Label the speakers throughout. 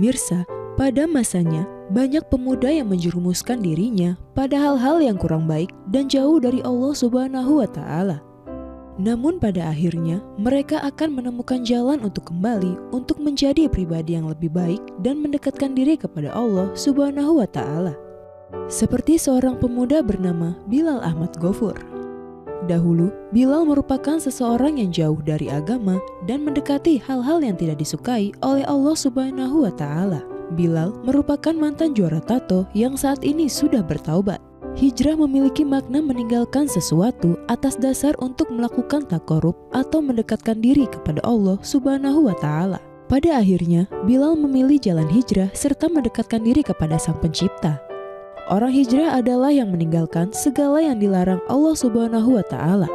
Speaker 1: Pemirsa, pada masanya banyak pemuda yang menjerumuskan dirinya pada hal-hal yang kurang baik dan jauh dari Allah Subhanahu wa Ta'ala. Namun pada akhirnya mereka akan menemukan jalan untuk kembali untuk menjadi pribadi yang lebih baik dan mendekatkan diri kepada Allah Subhanahu wa Ta'ala. Seperti seorang pemuda bernama Bilal Ahmad Ghafur. Dahulu, Bilal merupakan seseorang yang jauh dari agama dan mendekati hal-hal yang tidak disukai oleh Allah Subhanahu wa Ta'ala. Bilal merupakan mantan juara tato yang saat ini sudah bertaubat. Hijrah memiliki makna meninggalkan sesuatu atas dasar untuk melakukan takorup atau mendekatkan diri kepada Allah Subhanahu wa Ta'ala. Pada akhirnya, Bilal memilih jalan hijrah serta mendekatkan diri kepada Sang Pencipta. Orang hijrah adalah yang meninggalkan segala yang dilarang Allah Subhanahu wa Ta'ala.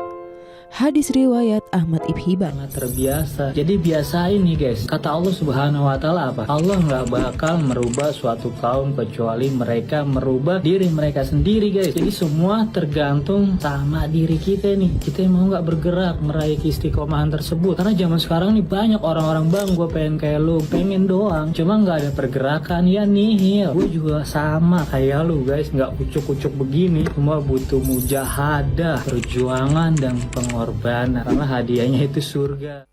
Speaker 1: Hadis riwayat Ahmad Ibn Hibban.
Speaker 2: Sangat terbiasa. Jadi biasa ini guys. Kata Allah Subhanahu wa Ta'ala apa? Allah nggak bakal merubah suatu kaum kecuali mereka merubah diri mereka sendiri guys. Jadi semua tergantung sama diri kita nih. Kita mau nggak bergerak meraih istiqomahan tersebut. Karena zaman sekarang nih banyak orang-orang, bang gue pengen kayak lu, pengen doang. Cuma nggak ada pergerakan, ya nihil. Gue juga sama kayak lu guys. Nggak kucuk-kucuk begini. Semua butuh mujahadah, perjuangan dan pengorbanan. Karena hadiahnya itu surga.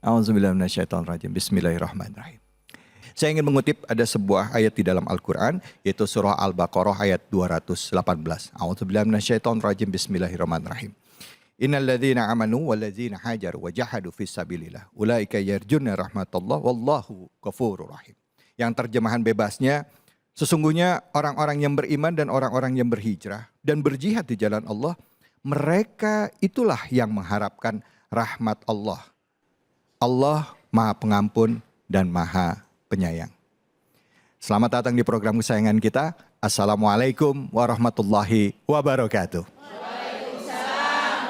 Speaker 3: A'udzubillahi minasyaitonirrajim. Bismillahirrahmanirrahim. Saya ingin mengutip ada sebuah ayat di dalam Al-Quran, yaitu surah Al-Baqarah ayat 218. A'udzubillahi minasyaitonirrajim. Bismillahirrahmanirrahim. Innal ladzina amanu wal ladzina hajaru wa jahadu fis sabilillah ulaika yarjuna rahmatullah wallahu ghafurur rahim. Yang terjemahan bebasnya, sesungguhnya orang-orang yang beriman dan orang-orang yang berhijrah dan berjihad di jalan Allah, mereka itulah yang mengharapkan rahmat Allah. Allah Maha Pengampun dan Maha Penyayang. Selamat datang di program kesayangan kita. Assalamualaikum warahmatullahi wabarakatuh.
Speaker 4: Waalaikumsalam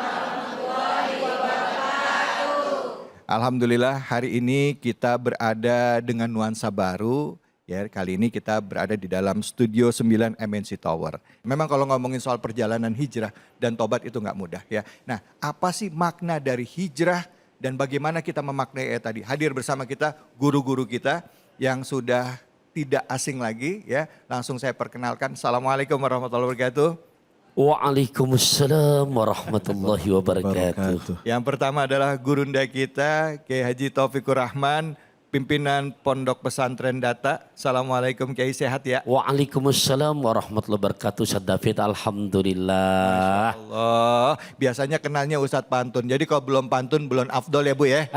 Speaker 4: warahmatullahi wabarakatuh.
Speaker 3: Alhamdulillah hari ini kita berada dengan nuansa baru. Ya, kali ini kita berada di dalam Studio 9 MNC Tower. Memang kalau ngomongin soal perjalanan hijrah dan tobat itu nggak mudah ya. Nah, apa sih makna dari hijrah dan bagaimana kita memaknai tadi? Hadir bersama kita guru-guru kita yang sudah tidak asing lagi ya. Langsung saya perkenalkan. Assalamualaikum warahmatullahi wabarakatuh.
Speaker 4: Waalaikumsalam warahmatullahi wabarakatuh.
Speaker 3: Yang pertama adalah gurunda kita, Kiai Haji Taufikur Rahman, pimpinan Pondok Pesantren Data. Assalamualaikum Kiai, sehat ya?
Speaker 4: Waalaikumsalam warahmatullahi wabarakatuh. Ustaz David, alhamdulillah.
Speaker 3: Masya Allah. Biasanya kenalnya Ustadz Pantun. Jadi kalau belum pantun belum afdol ya Bu ya.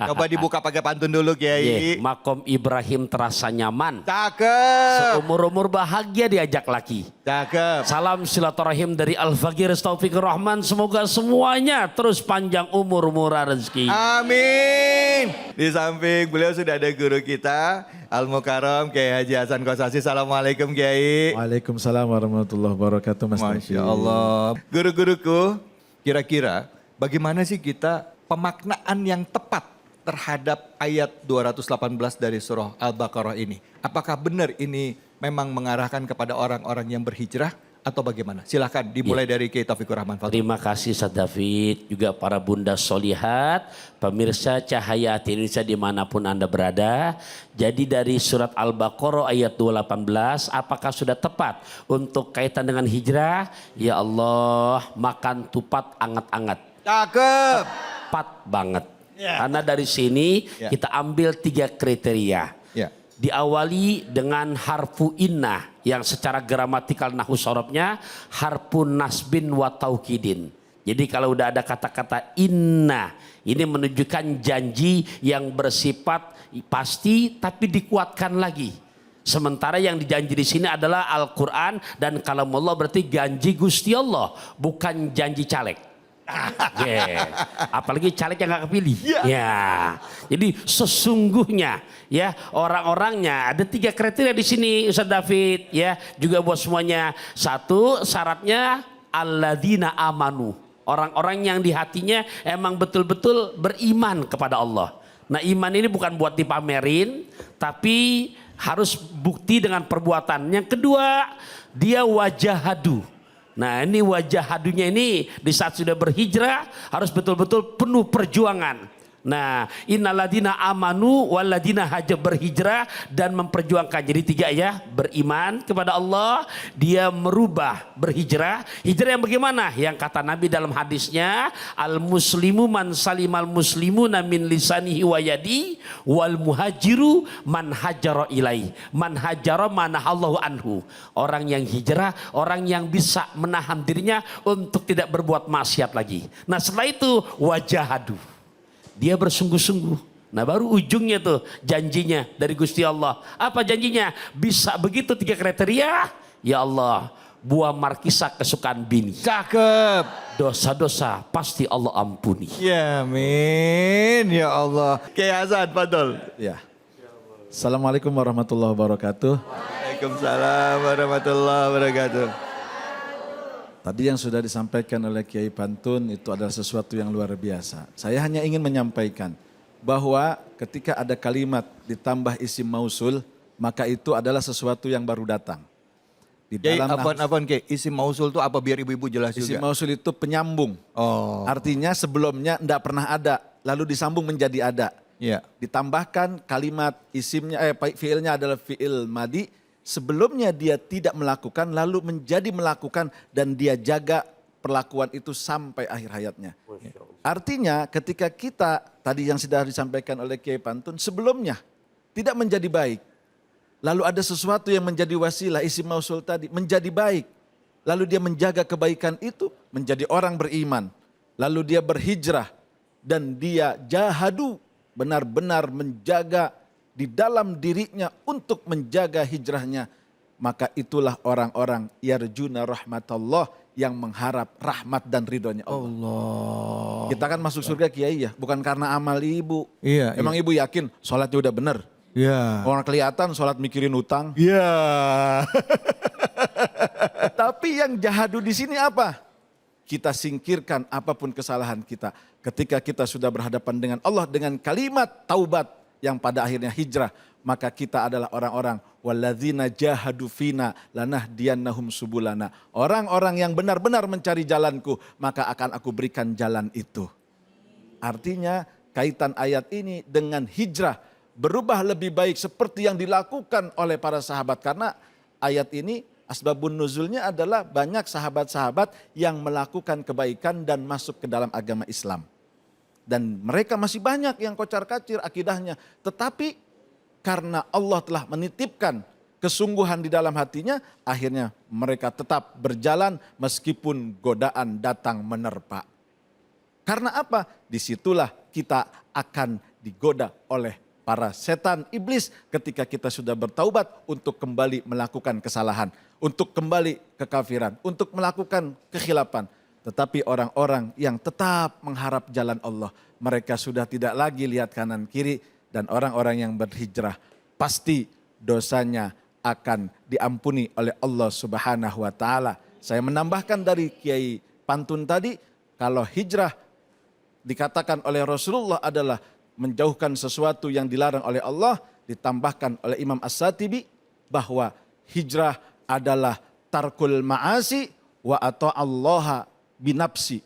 Speaker 3: Coba dibuka pakai pantun dulu Kiai.
Speaker 4: Makom Ibrahim terasa nyaman.
Speaker 3: Cakep.
Speaker 4: Seumur-umur bahagia diajak laki.
Speaker 3: Cakep.
Speaker 4: Salam silaturahim dari Al-Faqir Taufikur Rahman. Semoga semuanya terus panjang umur, murah rezeki.
Speaker 3: Amin. Di samping beliau sudah ada guru kita Al-Mukarram Kiai Haji Hasan Kosasi. Assalamualaikum Kiai.
Speaker 5: Waalaikumsalam warahmatullahi wabarakatuh Mas
Speaker 3: Masya Allah. Guru-guruku, kira-kira bagaimana sih kita pemaknaan yang tepat terhadap ayat 218 dari surah Al-Baqarah ini? Apakah benar ini memang mengarahkan kepada orang-orang yang berhijrah atau bagaimana? Silahkan dimulai dari Kiai Taufikur Rahman.
Speaker 4: Terima kasih Ustaz David, juga para bunda solihat, pemirsa Cahaya Hati Indonesia dimanapun Anda berada. Jadi dari surat Al-Baqarah ayat 218, apakah sudah tepat untuk kaitan dengan hijrah? Ya Allah, makan tupat anget-anget.
Speaker 3: Cakep.
Speaker 4: Tepat banget. Karena dari sini kita ambil 3 kriteria. Diawali dengan harfu inna yang secara gramatikal nahwu sorobnya harfun nasbin wa taukidin. Jadi kalau udah ada kata-kata inna, ini menunjukkan janji yang bersifat pasti tapi dikuatkan lagi. Sementara yang dijanji di sini adalah Al-Quran dan kalam Allah, berarti janji Gusti Allah, bukan janji caleg. Apalagi caleg yang gak kepilih. Jadi sesungguhnya ya orang-orangnya ada 3 kriteria di sini Ustaz David ya, juga buat semuanya. 1, syaratnya alladzina amanu, orang-orang yang di hatinya emang betul-betul beriman kepada Allah. Nah, iman ini bukan buat dipamerin, tapi harus bukti dengan perbuatan. Yang kedua, dia wajahadu. Nah, ini wajah hadunya ini di saat sudah berhijrah harus betul-betul penuh perjuangan. Nah, innaladina amanu waladina haja berhijrah dan memperjuangkan. Jadi 3 ya, beriman kepada Allah, dia merubah berhijrah. Hijrah yang bagaimana? Yang kata Nabi dalam hadisnya, al muslimu man salimal muslimuna min lisanihi wa yadi wal muhajiru man hajara ilai. Man hajara manahallahu anhu. Orang yang hijrah, orang yang bisa menahan dirinya untuk tidak berbuat maksiat lagi. Nah, setelah itu wajahadu. Dia bersungguh-sungguh. Nah, baru ujungnya tuh janjinya dari Gusti Allah. Apa janjinya? Bisa begitu 3 kriteria. Ya Allah, buah markisa kesukaan bini.
Speaker 3: Cakep.
Speaker 4: Dosa-dosa pasti Allah ampuni.
Speaker 3: Ya amin. Ya Allah. Kiai Hasan, Fadol.
Speaker 5: Ya. Assalamualaikum warahmatullahi wabarakatuh.
Speaker 3: Waalaikumsalam warahmatullahi wabarakatuh.
Speaker 5: Tadi yang sudah disampaikan oleh Kiai Pantun itu adalah sesuatu yang luar biasa. Saya hanya ingin menyampaikan bahwa ketika ada kalimat ditambah isim mausul, maka itu adalah sesuatu yang baru datang. Di
Speaker 3: Kiai,
Speaker 5: dalam
Speaker 3: apaan Kiai? Isim mausul itu apa biar ibu-ibu jelas
Speaker 5: isim
Speaker 3: juga?
Speaker 5: mausul itu penyambung.
Speaker 3: Oh.
Speaker 5: Artinya sebelumnya tidak pernah ada, lalu disambung menjadi ada.
Speaker 3: Iya.
Speaker 5: Ditambahkan kalimat isimnya, fiilnya adalah fiil madi. Sebelumnya dia tidak melakukan, lalu menjadi melakukan dan dia jaga perlakuan itu sampai akhir hayatnya. Artinya ketika kita, tadi yang sudah disampaikan oleh Kiai Pantun, sebelumnya tidak menjadi baik. Lalu ada sesuatu yang menjadi wasilah, isim mausul tadi, menjadi baik. Lalu dia menjaga kebaikan itu, menjadi orang beriman. Lalu dia berhijrah dan dia jahadu, benar-benar menjaga di dalam dirinya untuk menjaga hijrahnya, maka itulah orang-orang yarjuna rahmatullah yang mengharap rahmat dan ridhonya Allah. Kita kan masuk surga Kiai ya, bukan karena amal ibu.
Speaker 3: Iya.
Speaker 5: Emang ibu yakin sholatnya udah benar?
Speaker 3: Iya.
Speaker 5: Orang kelihatan sholat mikirin utang.
Speaker 3: Iya.
Speaker 5: Tapi yang jahadu di sini apa? Kita singkirkan apapun kesalahan kita. Ketika kita sudah berhadapan dengan Allah dengan kalimat taubat, yang pada akhirnya hijrah, maka kita adalah orang-orang walladzina jahadu fina lanahdiyannahum subulana. Orang-orang yang benar-benar mencari jalanku, maka akan aku berikan jalan itu. Artinya kaitan ayat ini dengan hijrah, berubah lebih baik seperti yang dilakukan oleh para sahabat. Karena ayat ini asbabun nuzulnya adalah banyak sahabat-sahabat yang melakukan kebaikan dan masuk ke dalam agama Islam. Dan mereka masih banyak yang kocar-kacir akidahnya. Tetapi karena Allah telah menitipkan kesungguhan di dalam hatinya, akhirnya mereka tetap berjalan meskipun godaan datang menerpa. Karena apa? Disitulah kita akan digoda oleh para setan iblis ketika kita sudah bertaubat untuk kembali melakukan kesalahan, untuk kembali kekafiran, untuk melakukan kekhilafan. Tetapi orang-orang yang tetap mengharap jalan Allah, mereka sudah tidak lagi lihat kanan kiri, dan orang-orang yang berhijrah pasti dosanya akan diampuni oleh Allah Subhanahu wa taala. Saya menambahkan dari Kiai Pantun tadi, kalau hijrah dikatakan oleh Rasulullah adalah menjauhkan sesuatu yang dilarang oleh Allah, ditambahkan oleh Imam As-Satibi bahwa hijrah adalah tarkul ma'asi wa ata'allaha binapsi.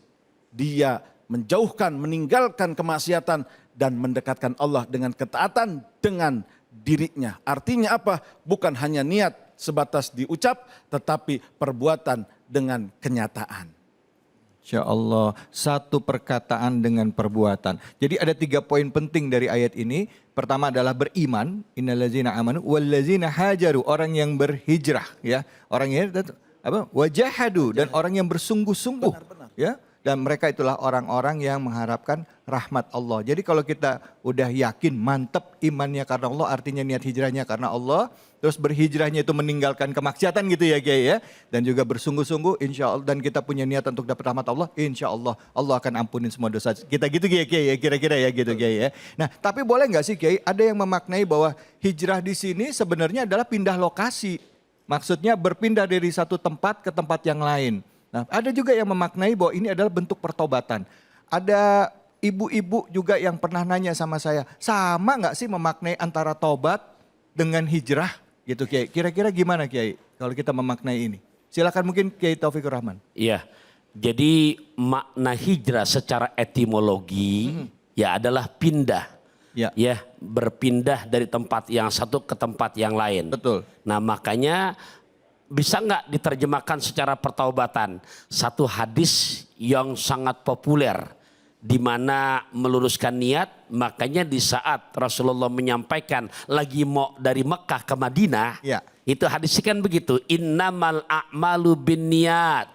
Speaker 5: Dia menjauhkan, meninggalkan kemaksiatan dan mendekatkan Allah dengan ketaatan dengan dirinya. Artinya apa? Bukan hanya niat sebatas diucap, tetapi perbuatan dengan kenyataan.
Speaker 3: Insya Allah, satu perkataan dengan perbuatan. Jadi ada 3 poin penting dari ayat ini. Pertama adalah beriman, innallazina amanu wallazina hajaru, orang yang berhijrah ya. Orang yang wajahadu, dan orang yang bersungguh-sungguh ya. Dan mereka itulah orang-orang yang mengharapkan rahmat Allah. Jadi kalau kita udah yakin mantep imannya karena Allah, artinya niat hijrahnya karena Allah, terus berhijrahnya itu meninggalkan kemaksiatan gitu ya Kiai ya. Dan juga bersungguh-sungguh insya Allah, dan kita punya niat untuk dapat rahmat Allah, insya Allah Allah akan ampunin semua dosa kita gitu Kiai ya, kira-kira ya gitu Kiai ya. Nah tapi boleh nggak sih Kiai, ada yang memaknai bahwa hijrah di sini sebenarnya adalah pindah lokasi. Maksudnya berpindah dari satu tempat ke tempat yang lain. Nah, ada juga yang memaknai bahwa ini adalah bentuk pertobatan. Ada ibu-ibu juga yang pernah nanya sama saya, sama nggak sih memaknai antara tobat dengan hijrah gitu Kiai? Kira-kira gimana Kiai kalau kita memaknai ini? Silakan mungkin Kiai Taufikur Rahman.
Speaker 4: Iya, jadi makna hijrah secara etimologi ya adalah pindah.
Speaker 3: Ya.
Speaker 4: Ya, berpindah dari tempat yang satu ke tempat yang lain.
Speaker 3: Betul.
Speaker 4: Nah, makanya bisa nggak diterjemahkan secara pertaubatan? Satu hadis yang sangat populer di mana meluruskan niat, makanya di saat Rasulullah menyampaikan lagi mau dari Mekah ke Madinah,
Speaker 3: Ya.
Speaker 4: itu hadis kan begitu, innamal a'malu binniyat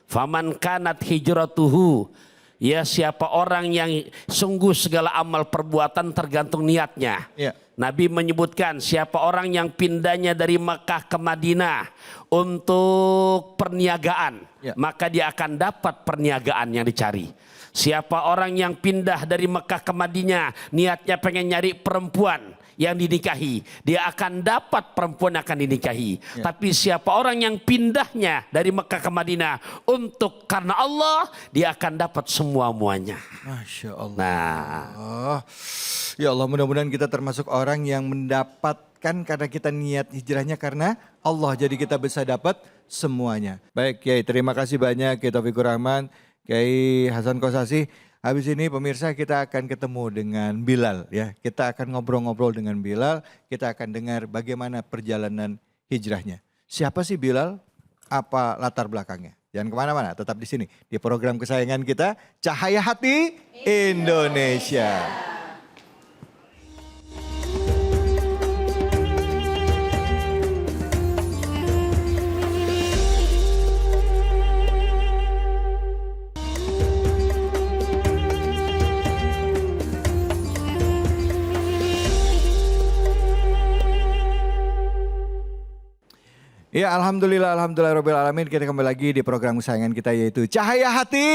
Speaker 4: faman kanat hijratuhu. Ya, siapa orang yang sungguh segala amal perbuatan tergantung niatnya.
Speaker 3: Ya.
Speaker 4: Nabi menyebutkan siapa orang yang pindahnya dari Mekah ke Madinah untuk perniagaan,
Speaker 3: Ya.
Speaker 4: maka dia akan dapat perniagaan yang dicari. Siapa orang yang pindah dari Mekah ke Madinah, niatnya pengen nyari perempuan yang dinikahi, dia akan dapat perempuan yang akan dinikahi.
Speaker 3: Ya.
Speaker 4: Tapi siapa orang yang pindahnya dari Mekah ke Madinah untuk karena Allah, dia akan dapat semua-muanya.
Speaker 3: Masya Allah.
Speaker 4: Nah,
Speaker 3: Ya Allah, mudah-mudahan kita termasuk orang yang mendapatkan karena kita niat hijrahnya karena Allah. Jadi kita bisa dapat semuanya. Baik Kiai, terima kasih banyak Kiai Taufikur Rahman, Kiai Hasan Kosasi. Habis ini pemirsa kita akan ketemu dengan Bilal ya. Kita akan ngobrol-ngobrol dengan Bilal. Kita akan dengar bagaimana perjalanan hijrahnya. Siapa sih Bilal? Apa latar belakangnya? Jangan kemana-mana, tetap di sini. Di program kesayangan kita, Cahaya Hati Indonesia. Ya alhamdulillah rabbil alamin, kita kembali lagi di program kesayangan kita yaitu Cahaya Hati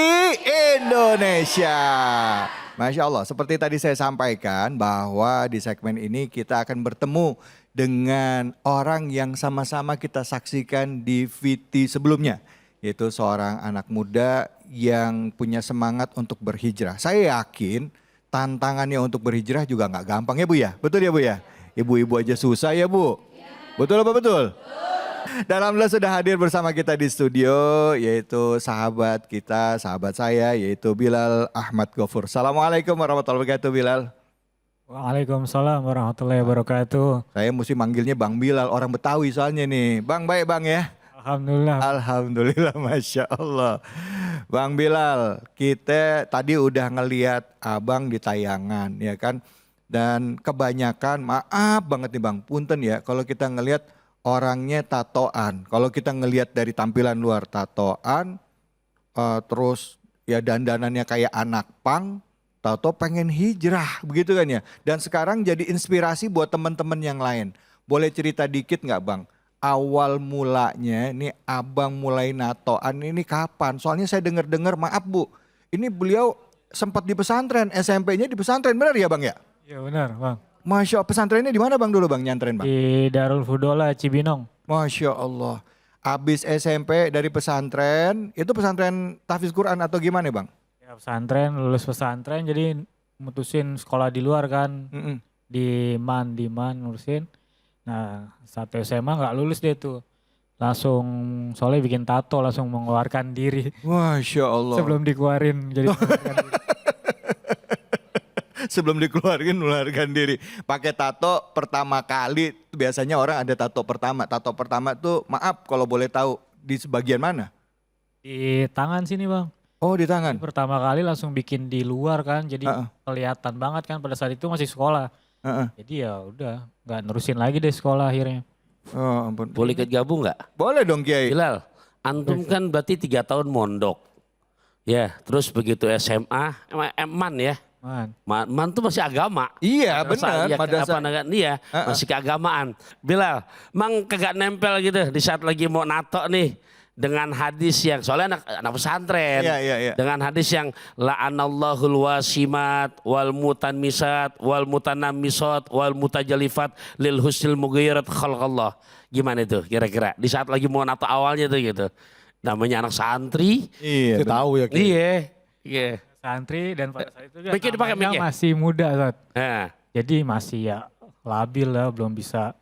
Speaker 3: Indonesia. Masya Allah, seperti tadi saya sampaikan bahwa di segmen ini kita akan bertemu dengan orang yang sama-sama kita saksikan di VT sebelumnya. Yaitu seorang anak muda yang punya semangat untuk berhijrah. Saya yakin tantangannya untuk berhijrah juga nggak gampang ya Bu ya? Betul ya Bu ya? Ibu-ibu aja susah ya Bu? Betul apa betul? Dan alhamdulillah sudah hadir bersama kita di studio yaitu sahabat kita, sahabat saya yaitu Bilal Ahmad Ghafur. Assalamualaikum warahmatullahi wabarakatuh Bilal.
Speaker 6: Waalaikumsalam warahmatullahi wabarakatuh.
Speaker 3: Saya mesti manggilnya Bang Bilal, orang Betawi soalnya nih. Bang, baik Bang ya?
Speaker 6: Alhamdulillah.
Speaker 3: Alhamdulillah, Masya Allah. Bang Bilal, kita tadi udah ngeliat abang di tayangan ya kan. Dan kebanyakan, maaf banget nih Bang, punten ya kalau kita ngelihat orangnya tatoan. Kalau kita ngelihat dari tampilan luar tatoan, terus ya dandanannya kayak anak pang, tato pengen hijrah begitu kan ya. Dan sekarang jadi inspirasi buat teman-teman yang lain. Boleh cerita dikit nggak Bang? Awal mulanya ini abang mulai natoan ini kapan? Soalnya saya dengar-dengar, maaf Bu, ini beliau sempat di pesantren, SMP-nya di pesantren, benar ya Bang ya?
Speaker 6: Iya benar Bang.
Speaker 3: Masya Allah, pesantrennya di mana Bang dulu Bang nyantren Bang?
Speaker 6: Di Darul Fudola Cibinong.
Speaker 3: Masya Allah. Abis SMP dari pesantren, itu pesantren tahfiz Quran atau gimana Bang?
Speaker 6: Ya pesantren, lulus pesantren jadi mutusin sekolah di luar kan. Di Man lulusin. Nah satu SMA nggak lulus deh tuh. Langsung soalnya bikin tato, langsung mengeluarkan diri.
Speaker 3: Masya Allah.
Speaker 6: Sebelum dikeluarin jadi mengeluarkan diri.
Speaker 3: Sebelum dikeluarin mengeluarkan diri. Pakai tato pertama kali, biasanya orang ada tato pertama. Tato pertama tuh maaf kalau boleh tahu di sebagian mana?
Speaker 6: Di tangan sini Bang.
Speaker 3: Oh di tangan.
Speaker 6: Pertama kali langsung bikin di luar kan, jadi kelihatan banget kan pada saat itu masih sekolah. Jadi ya udah nggak nerusin lagi deh sekolah akhirnya.
Speaker 3: Oh ampun.
Speaker 4: boleh ikut gabung nggak?
Speaker 3: Boleh dong Kiai.
Speaker 4: Bilal, antum kan berarti 3 tahun mondok. Ya, terus begitu SMA, Man ya. Man tuh masih agama.
Speaker 3: Iya benar.
Speaker 4: Ya, iya, masih keagamaan. Bilal, mang kagak nempel gitu di saat lagi mau nato nih. Dengan hadis yang, soalnya anak pesantren.
Speaker 3: Iya.
Speaker 4: Dengan hadis yang la'anallahul wasimat wal mutanmisat wal mutanammisat wal mutajalifat lil husnil mughayyirat khalqallah. Gimana itu kira-kira? Di saat lagi mau nato awalnya tuh gitu. Namanya anak santri.
Speaker 3: Iya.
Speaker 5: Tahu ya.
Speaker 4: Iya.
Speaker 6: Santri dan pada saat itu kan
Speaker 4: Mikir dipakai
Speaker 6: namanya
Speaker 4: mic ya?
Speaker 6: masih muda saat.
Speaker 4: Nah,
Speaker 6: Jadi masih ya labil lah, belum bisa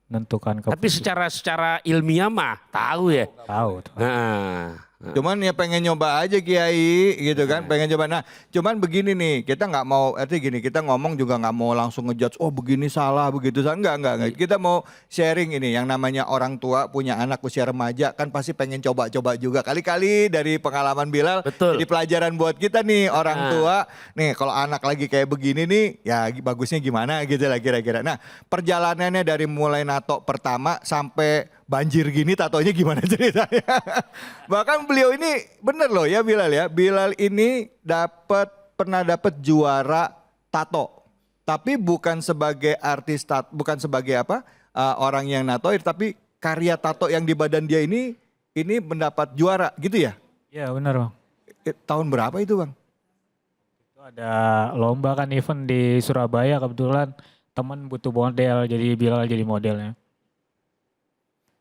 Speaker 6: menentukan
Speaker 4: tapi secara ilmiah mah tahu ya.
Speaker 6: tahu.
Speaker 4: Nah,
Speaker 3: Cuman ya pengen nyoba aja Kiai gitu kan, pengen coba. Nah cuman begini nih, kita nggak mau, artinya gini, kita ngomong juga nggak mau langsung ngejudge, oh begini salah, begitu salah. Enggak. Kita mau sharing ini, yang namanya orang tua punya anak usia remaja kan pasti pengen coba-coba juga. Kali-kali dari pengalaman Bilal,
Speaker 4: Betul.
Speaker 3: jadi pelajaran buat kita nih orang tua. Nih kalau anak lagi kayak begini nih, ya bagusnya gimana gitu lah kira-kira. Nah perjalanannya dari mulai nato pertama sampai banjir gini tatonya gimana ceritanya? Bahkan beliau ini bener loh ya Bilal ya. Bilal ini pernah dapat juara tato. Tapi bukan sebagai artis bukan sebagai orang yang natoir, tapi karya tato yang di badan dia ini mendapat juara gitu ya?
Speaker 6: Iya benar Bang.
Speaker 3: Tahun berapa itu Bang?
Speaker 6: Itu ada lomba kan, event di Surabaya, kebetulan temen butuh model, jadi Bilal jadi modelnya.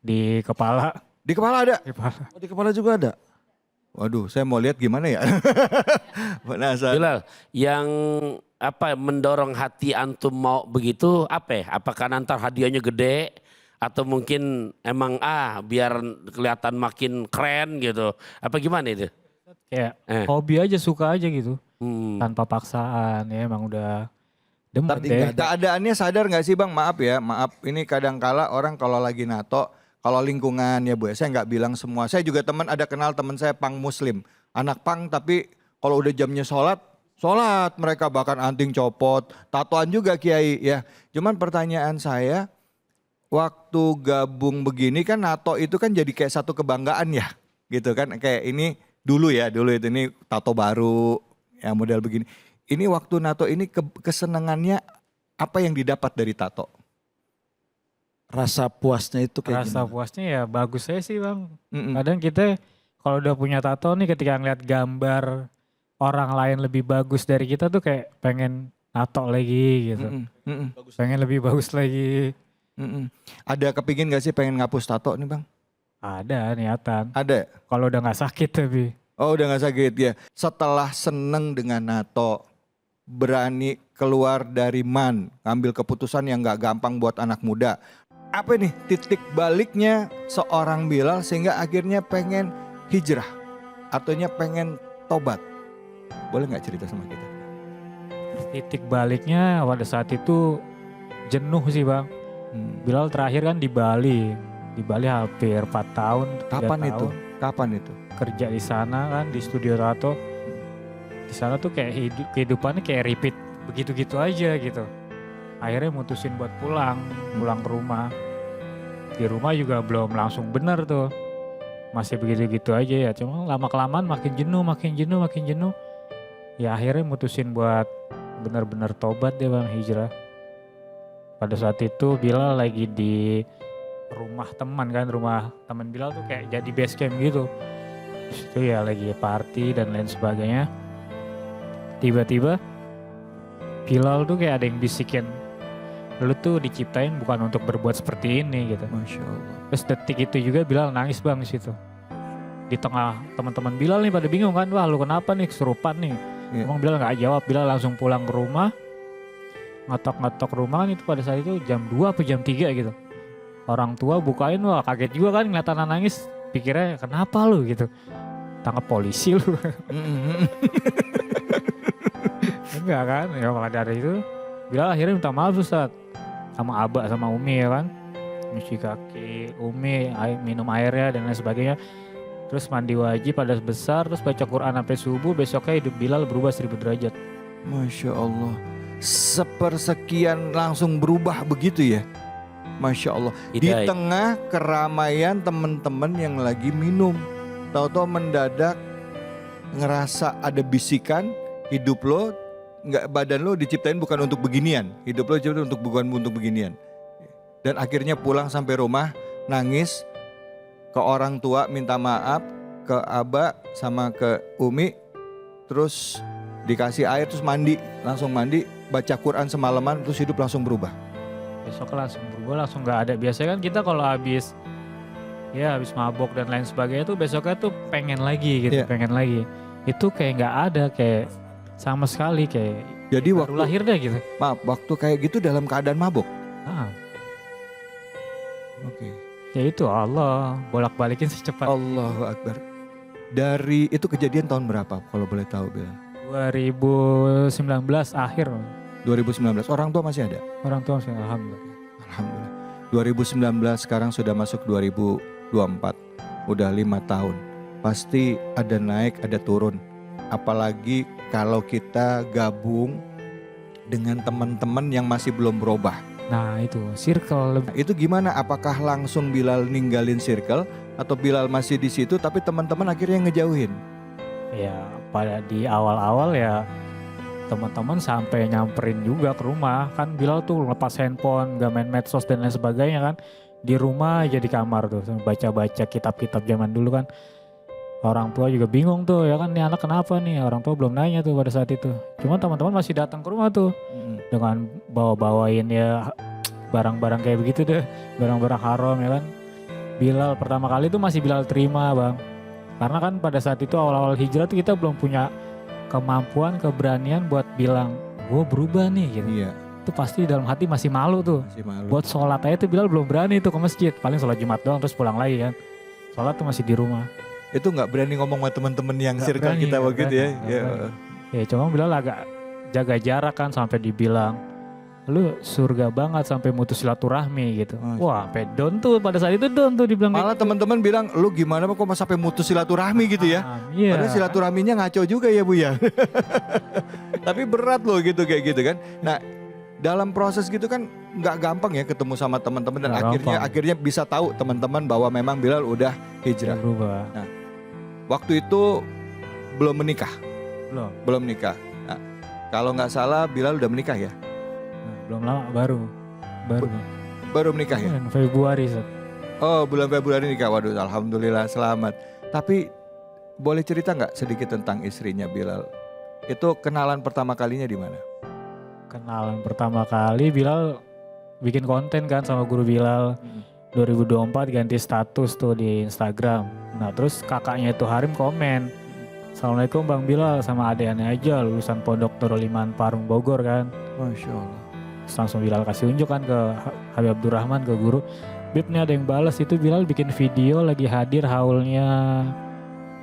Speaker 6: Di kepala.
Speaker 3: Di kepala ada?
Speaker 5: Oh, di kepala juga ada?
Speaker 3: Waduh, saya mau lihat gimana ya. Penasaran.
Speaker 4: Bilal, yang mendorong hati antum mau begitu apa ya? Apakah nanti hadiahnya gede atau mungkin emang biar kelihatan makin keren gitu? Apa gimana itu?
Speaker 6: Kayak hobi aja, suka aja gitu. Tanpa paksaan ya, emang udah demen deh.
Speaker 3: Keadaannya sadar nggak sih Bang? Maaf ya, maaf. Ini kadangkala orang kalau lagi nato, kalau lingkungan ya Bu, saya nggak bilang semua. Saya juga ada kenal teman saya pang muslim. Anak pang tapi kalau udah jamnya sholat mereka bahkan anting copot. Tatoan juga Kiai ya. Cuman pertanyaan saya, waktu gabung begini kan nato itu kan jadi kayak satu kebanggaan ya. Gitu kan, kayak ini dulu itu ini tato baru ya model begini. Ini waktu nato ini kesenangannya apa yang didapat dari tato?
Speaker 5: Rasa puasnya itu kayak
Speaker 6: Rasa
Speaker 5: gimana?
Speaker 6: puasnya ya bagus aja sih Bang. Kadang kita kalau udah punya tato nih, ketika ngeliat gambar orang lain lebih bagus dari kita tuh kayak pengen nato lagi gitu. Pengen lebih bagus lagi.
Speaker 3: Ada kepingin gak sih pengen ngapus tato nih Bang?
Speaker 6: Ada niatan.
Speaker 3: Ada?
Speaker 6: Kalau udah gak sakit tapi.
Speaker 3: Oh udah gak sakit ya. Setelah seneng dengan nato, berani keluar dari ngambil keputusan yang gak gampang buat anak muda. Apa nih titik baliknya seorang Bilal sehingga akhirnya pengen hijrah? Ataunya pengen tobat? Boleh gak cerita sama kita?
Speaker 6: Titik baliknya pada saat itu jenuh sih Bang. Bilal terakhir kan di Bali. Di Bali hampir 4 tahun.
Speaker 3: Kapan itu?
Speaker 6: Kerja di sana kan, di studio tato. Di sana tuh kayak kehidupannya kayak repeat begitu-gitu aja gitu. Akhirnya mutusin buat pulang ke rumah. Di rumah juga belum langsung bener tuh. Masih begitu-gitu aja ya. Cuma lama-kelamaan makin jenuh. Ya akhirnya mutusin buat bener-bener tobat deh Bang, hijrah. Pada saat itu Bilal lagi di rumah teman kan, rumah teman Bilal tuh kayak jadi base camp gitu. Terus itu ya lagi party dan lain sebagainya. Tiba-tiba Bilal tuh kayak ada yang bisikin, lu tuh diciptain bukan untuk berbuat seperti ini gitu.
Speaker 3: Masya Allah.
Speaker 6: Terus detik itu juga Bilal nangis Bang di situ. Di tengah teman-teman Bilal nih pada bingung kan, wah lu kenapa nih, kesurupan nih. Emang Bilal gak jawab, Bilal langsung pulang ke rumah. Ngetok-ngetok rumah kan, itu pada saat itu jam 2 atau jam 3 gitu. Orang tua bukain, wah kaget juga kan ngeliat anak nangis. Pikirnya kenapa lu gitu, tangkap polisi lu. Enggak kan, ya malah dari itu Bilal akhirnya minta maaf Ustaz sama Abah sama Umi ya kan. Nyuci kaki Umi, minum airnya dan lain sebagainya. Terus mandi wajib pada besar, terus baca Quran sampai subuh. Besoknya hidup Bilal berubah 1000 derajat.
Speaker 3: Masya Allah. Sepersekian langsung berubah begitu ya. Masya Allah. Di tengah keramaian teman-teman yang lagi minum, tahu-tahu mendadak ngerasa ada bisikan, hidup lo, badan lo diciptain bukan untuk beginian. Hidup lo diciptain bukan untuk beginian. Dan akhirnya pulang sampai rumah, nangis, ke orang tua minta maaf, ke Abah sama ke Umi, terus dikasih air, terus mandi, langsung mandi, baca Quran semalaman, terus hidup langsung berubah.
Speaker 6: Besok langsung berubah, langsung gak ada. Biasanya kan kita kalau habis mabok dan lain sebagainya tuh besoknya tuh pengen lagi gitu, pengen lagi. Itu kayak gak ada, kayak sama sekali kayak
Speaker 3: jadi
Speaker 6: waktu lahir deh gitu.
Speaker 3: Maaf, waktu kayak gitu dalam keadaan mabok?
Speaker 6: Oke. Ya itu Allah bolak-balikin secepat.
Speaker 3: Allahu Akbar. Dari itu kejadian tahun berapa kalau boleh tahu Bilal?
Speaker 6: 2019 akhir.
Speaker 3: 2019. Orang tua masih ada?
Speaker 6: Orang tua masih, alhamdulillah.
Speaker 3: Alhamdulillah. 2019 sekarang sudah masuk 2024. Udah 5 tahun. Pasti ada naik, ada turun. Apalagi kalau kita gabung dengan teman-teman yang masih belum berubah.
Speaker 6: Nah itu, circle.
Speaker 3: Itu gimana? Apakah langsung Bilal ninggalin circle atau Bilal masih di situ tapi teman-teman akhirnya ngejauhin?
Speaker 6: Ya pada di awal-awal ya teman-teman sampai nyamperin juga ke rumah. Kan Bilal tuh lepas handphone, gak main medsos dan lain sebagainya kan. Di rumah aja di kamar tuh baca-baca kitab-kitab zaman dulu kan. Orang tua juga bingung tuh ya kan, nih anak kenapa nih, orang tua belum nanya tuh pada saat itu. Cuma teman-teman masih datang ke rumah tuh dengan bawa-bawain ya barang-barang kayak begitu deh, barang-barang haram ya kan. Bilal pertama kali tuh masih Bilal terima bang, karena kan pada saat itu awal-awal hijrah tuh kita belum punya kemampuan, keberanian buat bilang gue berubah nih gitu.
Speaker 3: Iya.
Speaker 6: Itu pasti dalam hati masih malu tuh.
Speaker 3: Masih malu.
Speaker 6: Buat sholat aja tuh Bilal belum berani tuh ke masjid, paling sholat Jumat doang terus pulang lagi kan. Sholat tuh masih di rumah.
Speaker 3: Itu nggak berani ngomong sama teman-teman yang
Speaker 6: Gak
Speaker 3: circle
Speaker 6: berani,
Speaker 3: kita
Speaker 6: gak
Speaker 3: begitu ya.
Speaker 6: berani,
Speaker 3: Ya.
Speaker 6: gak berani. Ya cuma Bilal agak jaga jarak kan, sampai dibilang lu surga banget sampai mutus silaturahmi gitu. Wah, sampai down tuh pada saat itu down tuh dibilang.
Speaker 3: Malah teman-teman bilang lu gimana kok sampai mutus silaturahmi gitu ya.
Speaker 6: Iya.
Speaker 3: Padahal silaturahminya ngaco juga ya Bu ya. Tapi berat loh gitu kayak gitu kan. Nah, dalam proses gitu kan nggak gampang ya ketemu sama teman-teman dan akhirnya bisa tahu teman-teman bahwa memang Bilal udah hijrah.
Speaker 6: Berubah.
Speaker 3: Nah, waktu itu belum menikah.
Speaker 6: Belum
Speaker 3: menikah. Nah, kalau nggak salah Bilal udah menikah ya?
Speaker 6: Nah, belum lama, baru
Speaker 3: menikah ya?
Speaker 6: Februari.
Speaker 3: Oh, bulan Februari nikah. Waduh, alhamdulillah selamat. Tapi boleh cerita nggak sedikit tentang istrinya Bilal? Itu kenalan pertama kalinya di mana?
Speaker 6: Kenalan pertama kali Bilal bikin konten kan sama guru Bilal. 2024 ganti status tuh di Instagram. Nah terus kakaknya itu Harim komen, Assalamualaikum Bang Bilal, sama adeknya aja lulusan Pondok Nurul Iman Parung Bogor kan.
Speaker 3: Masya Allah.
Speaker 6: Terus langsung Bilal kasih unjuk kan ke Habib Abdurrahman, ke guru. Bib nih ada yang balas, itu Bilal bikin video lagi hadir haulnya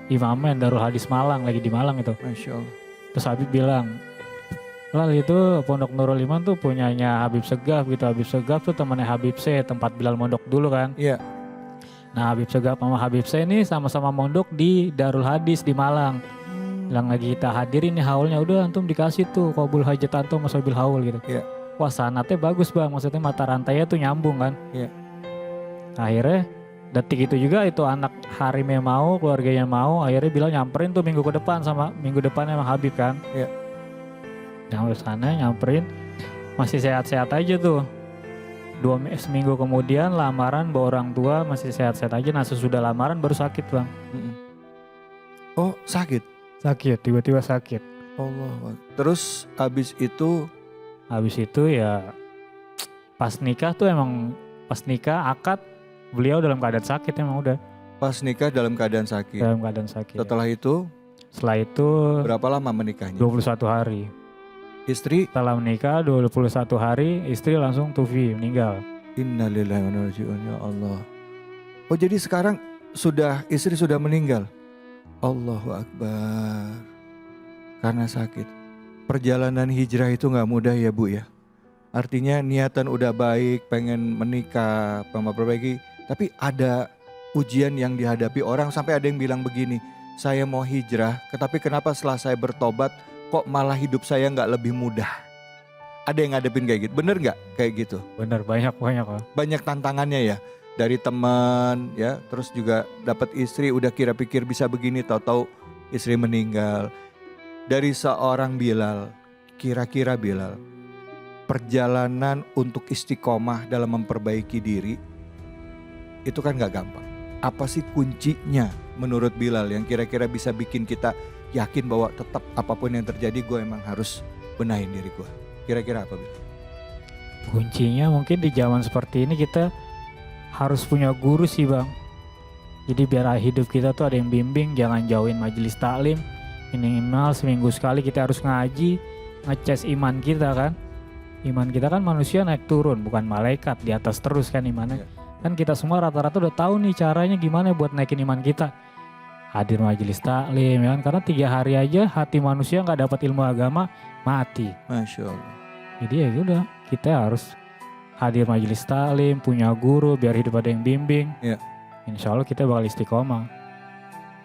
Speaker 6: Imamen Darul Hadis Malang, lagi di Malang itu.
Speaker 3: Masya Allah.
Speaker 6: Terus Habib bilang, Lal itu Pondok Nurul Iman tuh punyanya Habib Segaf gitu. Habib Segaf tuh temannya Habib C, tempat Bilal mondok dulu kan.
Speaker 3: Iya.
Speaker 6: Nah Habib Segaf sama Habib C ini sama-sama mondok di Darul Hadis di Malang. Bilang lagi kita hadirin nih haulnya, udah antum dikasih tuh qabul hajat antum mas mobil haul gitu.
Speaker 3: Iya.
Speaker 6: Wah sanatnya bagus bang, maksudnya mata rantainya tuh nyambung kan.
Speaker 3: Iya.
Speaker 6: Akhirnya detik itu juga itu anak Harimnya mau, keluarganya mau, akhirnya Bilal nyamperin tuh minggu depan emang Habib kan.
Speaker 3: Iya.
Speaker 6: Yang sana nyamperin masih sehat-sehat aja tuh. Seminggu kemudian lamaran bawa orang tua masih sehat-sehat aja. Nah sesudah lamaran baru sakit bang.
Speaker 3: Oh sakit?
Speaker 6: Sakit, tiba-tiba sakit.
Speaker 3: Allah. Terus habis itu
Speaker 6: ya pas nikah akad beliau dalam keadaan sakit emang udah.
Speaker 3: Pas nikah dalam keadaan sakit?
Speaker 6: Dalam keadaan sakit.
Speaker 3: Setelah itu berapa lama menikahnya?
Speaker 6: 21 hari.
Speaker 3: Istri?
Speaker 6: Setelah menikah 21 hari istri langsung tufi meninggal.
Speaker 3: Innalillahi wa inna ilaihi raji'un, ya Allah. Oh jadi sekarang istri sudah meninggal? Allahu Akbar. Karena sakit. Perjalanan hijrah itu gak mudah ya Bu ya. Artinya niatan udah baik, pengen menikah, memperbaiki. Tapi ada ujian yang dihadapi orang sampai ada yang bilang begini, saya mau hijrah, tapi kenapa setelah saya bertobat kok malah hidup saya gak lebih mudah? Ada yang ngadepin kayak gitu, bener gak kayak gitu?
Speaker 6: Bener, banyak.
Speaker 3: Banyak tantangannya ya. Dari teman ya, terus juga dapat istri udah kira pikir bisa begini, tahu-tahu istri meninggal. Dari seorang Bilal, kira-kira Bilal, perjalanan untuk istiqomah dalam memperbaiki diri itu kan gak gampang. Apa sih kuncinya menurut Bilal yang kira-kira bisa bikin kita yakin bahwa tetap apapun yang terjadi gue emang harus benahin diri gue? Kira-kira apa Bilal?
Speaker 6: Kuncinya mungkin di zaman seperti ini kita harus punya guru sih bang. Jadi biar hidup kita tuh ada yang bimbing, jangan jauhin majelis taklim. Minimal seminggu sekali kita harus ngaji, ngecas iman kita kan. Iman kita kan manusia naik turun, bukan malaikat, di atas terus kan imannya. Kan kita semua rata-rata udah tahu nih caranya gimana buat naikin iman kita. hadir majelis taklim ya kan, karena 3 hari aja hati manusia nggak dapat ilmu agama mati.
Speaker 3: Masya Allah.
Speaker 6: Jadi ya udah, kita harus hadir majelis taklim, punya guru biar hidup ada yang bimbing.
Speaker 3: Ya.
Speaker 6: Insya Allah kita bakal istiqomah.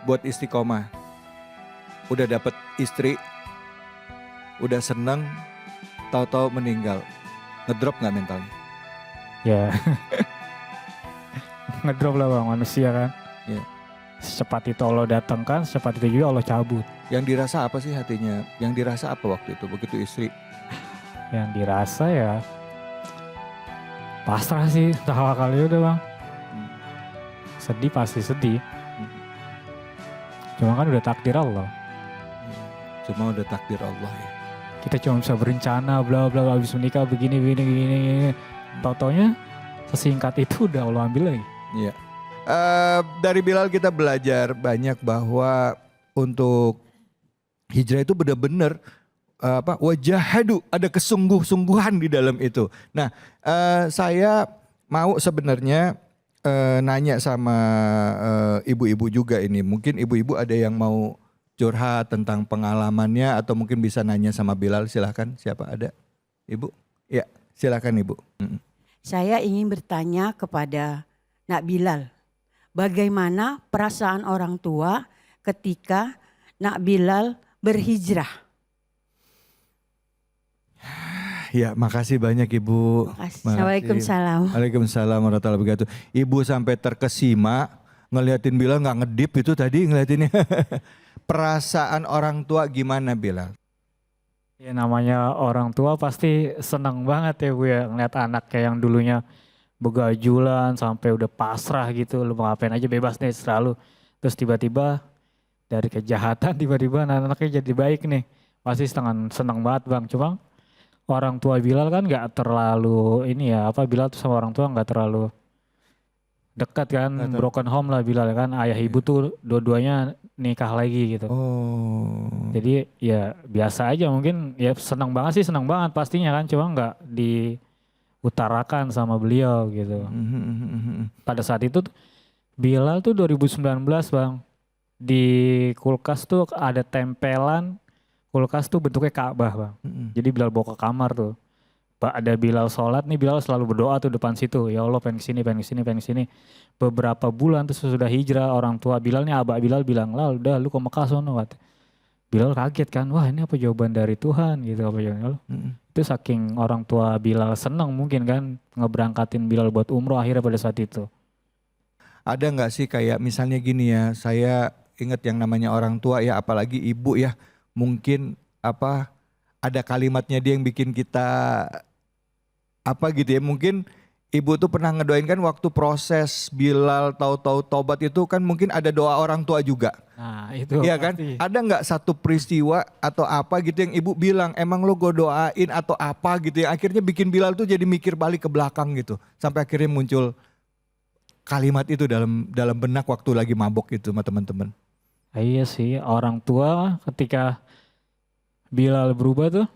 Speaker 3: Buat istiqomah, udah dapet istri, udah seneng, tahu-tahu meninggal, ngedrop nggak mentalnya?
Speaker 6: Ya ngedrop lah bang, manusia kan.
Speaker 3: Ya.
Speaker 6: Secepat itu Allah datangkan, secepat itu juga Allah cabut.
Speaker 3: Yang dirasa apa sih hatinya? Yang dirasa apa waktu itu begitu istri?
Speaker 6: Yang dirasa ya pasrah sih, tawakal udah bang. Sedih pasti sedih. Cuma kan udah takdir Allah.
Speaker 3: Cuma udah takdir Allah ya.
Speaker 6: Kita cuma bisa berencana bla bla habis menikah begini. Tau-taunya sesingkat itu udah Allah ambil lagi.
Speaker 3: Iya. Dari Bilal kita belajar banyak bahwa untuk hijrah itu benar-benar wajahadu, ada kesungguh-sungguhan di dalam itu. Nah, saya mau sebenarnya nanya sama ibu-ibu juga ini. Mungkin ibu-ibu ada yang mau curhat tentang pengalamannya atau mungkin bisa nanya sama Bilal, silahkan. Siapa ada? Ibu? Ya, silahkan Ibu.
Speaker 7: Saya ingin bertanya kepada Nak Bilal, bagaimana perasaan orang tua ketika Nak Bilal berhijrah?
Speaker 3: Ya, makasih banyak Ibu.
Speaker 7: Waalaikumsalam.
Speaker 3: Waalaikumsalam warahmatullahi wabarakatuh. Ibu sampai terkesima ngeliatin Bilal nggak ngedip itu tadi ngeliatinnya. Perasaan orang tua gimana Bilal?
Speaker 6: Ya namanya orang tua pasti senang banget ya Bu ya, ngeliat anak kayak yang dulunya begajulan sampai udah pasrah gitu, lu mau ngapain aja bebas nih selalu. Terus tiba-tiba dari kejahatan tiba-tiba anak-anaknya jadi baik nih. Pasti senang banget Bang. Cuma orang tua Bilal kan nggak terlalu ini ya, Bilal tuh sama orang tua nggak terlalu dekat kan, broken home lah Bilal kan, ayah ibu tuh dua-duanya nikah lagi gitu.
Speaker 3: Oh.
Speaker 6: Jadi ya biasa aja, mungkin ya senang banget pastinya kan, cuma nggak diutarakan sama beliau gitu. Pada saat itu Bilal tuh 2019 Bang, di kulkas tuh ada tempelan. Kulkas tuh bentuknya Ka'bah Bang. Jadi Bilal bawa ke kamar tuh. Ada Bilal sholat nih, Bilal selalu berdoa tuh depan situ. Ya Allah pengen kesini. Beberapa bulan terus sudah hijrah, orang tua Bilal nih, abah Bilal bilang, lah udah lu ke Mekah sono. Bilal kaget kan, wah ini apa jawaban dari Tuhan gitu. Itu saking orang tua Bilal seneng mungkin kan ngeberangkatin Bilal buat umroh akhirnya pada saat itu.
Speaker 3: Ada gak sih kayak misalnya gini ya, saya ingat yang namanya orang tua ya, apalagi ibu ya. Mungkin ada kalimatnya dia yang bikin kita gitu ya. Mungkin ibu tuh pernah ngedoain kan waktu proses Bilal tahu-tahu tobat itu kan mungkin ada doa orang tua juga.
Speaker 6: Nah itu
Speaker 3: iya kan? Ada nggak satu peristiwa atau apa gitu yang ibu bilang emang lo gue doain atau apa gitu yang akhirnya bikin Bilal tuh jadi mikir balik ke belakang gitu. Sampai akhirnya muncul kalimat itu dalam benak waktu lagi mabok gitu sama teman-teman.
Speaker 6: Iya sih, orang tua ketika Bilal berubah tuh,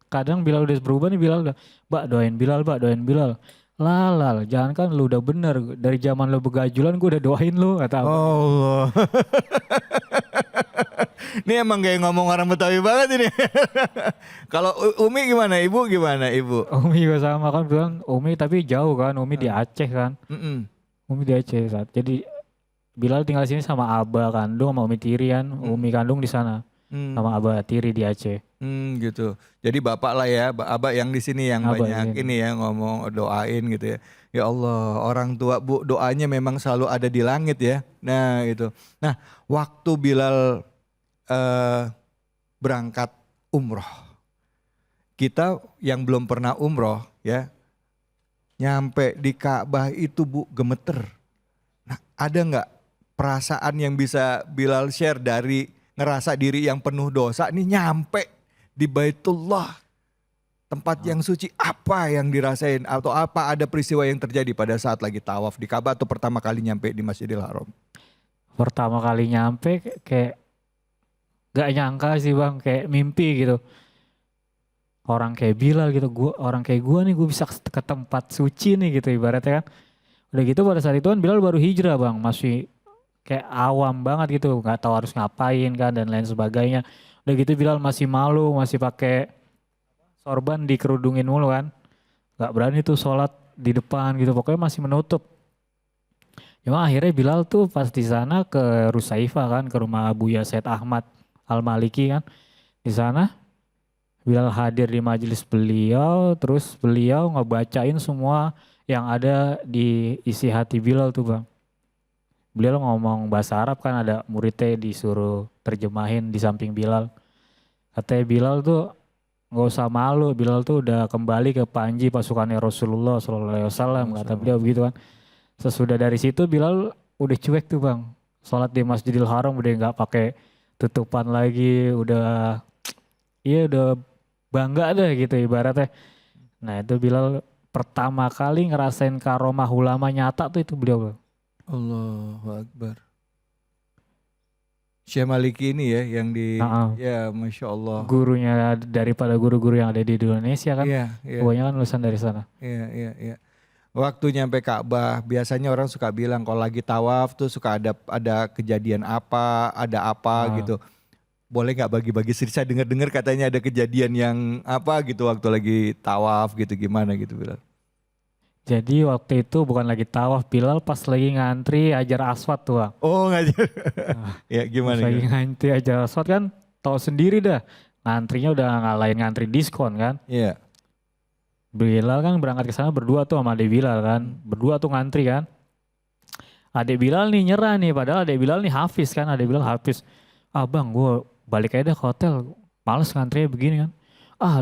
Speaker 6: kadang Bilal udah berubah nih, Bilal udah, Mbak doain Bilal. Lal, jangan kan lu udah bener, dari zaman lu begajulan gue udah doain lu, kata apa.
Speaker 3: Allah. Ini emang kayak ngomong orang Betawi banget ini. Kalau Umi gimana, Ibu gimana Ibu?
Speaker 6: Umi juga sama kan bilang, Umi tapi jauh kan, Umi di Aceh kan. Umi di Aceh saat. Jadi Bilal tinggal sini sama abah kandung sama Umi Tiri kan, Umi kandung di sana. Sama abah Tiri di Aceh.
Speaker 3: Gitu. Jadi bapak lah ya, abah yang di sini yang abah banyak ini ya ngomong doain gitu ya. Ya Allah, orang tua Bu doanya memang selalu ada di langit ya. Nah gitu. Nah waktu Bilal berangkat umroh, kita yang belum pernah umroh ya, nyampe di Ka'bah itu Bu gemeter. Nah ada nggak perasaan yang bisa Bilal share dari ngerasa diri yang penuh dosa nih nyampe di Baitullah, tempat yang suci, apa yang dirasain atau apa ada peristiwa yang terjadi pada saat lagi tawaf di Ka'bah atau pertama kali nyampe di Masjidil Haram?
Speaker 6: Pertama kali nyampe kayak gak nyangka sih Bang, kayak mimpi gitu. Orang kayak Bilal gitu, orang kayak gua nih gue bisa ke tempat suci nih gitu ibaratnya kan. Udah gitu pada saat itu kan Bilal baru hijrah Bang, masih kayak awam banget gitu, nggak tahu harus ngapain kan dan lain sebagainya. Udah gitu Bilal masih malu, masih pakai sorban dikerudungin mulu kan, nggak berani tuh sholat di depan gitu, pokoknya masih menutup. Cuma akhirnya Bilal tuh pas di sana ke Rusaifah kan, ke rumah Buya Said Ahmad Al-Maliki kan, di sana Bilal hadir di majelis beliau, terus beliau ngebacain semua yang ada di isi hati Bilal tuh bang. Beliau ngomong bahasa Arab kan, ada muridnya disuruh terjemahin di samping Bilal. Katanya Bilal tuh nggak usah malu, Bilal tuh udah kembali ke panji pasukannya Rasulullah SAW, kata beliau begitu kan. Sesudah dari situ Bilal udah cuek tuh bang, sholat di Masjidil Haram udah nggak pakai tutupan lagi, udah bangga deh gitu ibaratnya. Nah itu Bilal pertama kali ngerasain karomah ulama nyata tuh itu beliau.
Speaker 3: Allahu Akbar. Syekh Maliki ini ya yang ya Masya Allah.
Speaker 6: Gurunya daripada guru-guru yang ada di Indonesia kan.
Speaker 3: Iya.
Speaker 6: Kebanyakan lulusan dari sana.
Speaker 3: Iya. Waktu nyampe Ka'bah biasanya orang suka bilang kalau lagi tawaf tuh suka ada kejadian apa, ada apa gitu. Boleh nggak bagi-bagi cerita? Saya dengar-dengar katanya ada kejadian yang apa gitu waktu lagi tawaf gitu, gimana gitu Bilal?
Speaker 6: Jadi waktu itu bukan lagi tawaf, Bilal pas lagi ngantri Hajar Aswad tuh bang.
Speaker 3: Oh ngajar. Ya gimana?
Speaker 6: Pas lagi ngantri Hajar Aswad kan tahu sendiri dah. Ngantrinya udah ngalahin ngantri diskon kan.
Speaker 3: Iya.
Speaker 6: Bilal kan berangkat ke sana berdua tuh sama adik Bilal kan. Berdua tuh ngantri kan. Adik Bilal nih nyerah nih, padahal adik Bilal nih hafiz kan. Adik Bilal hafiz. Bang gue balik aja deh ke hotel. Males ngantrinya begini kan.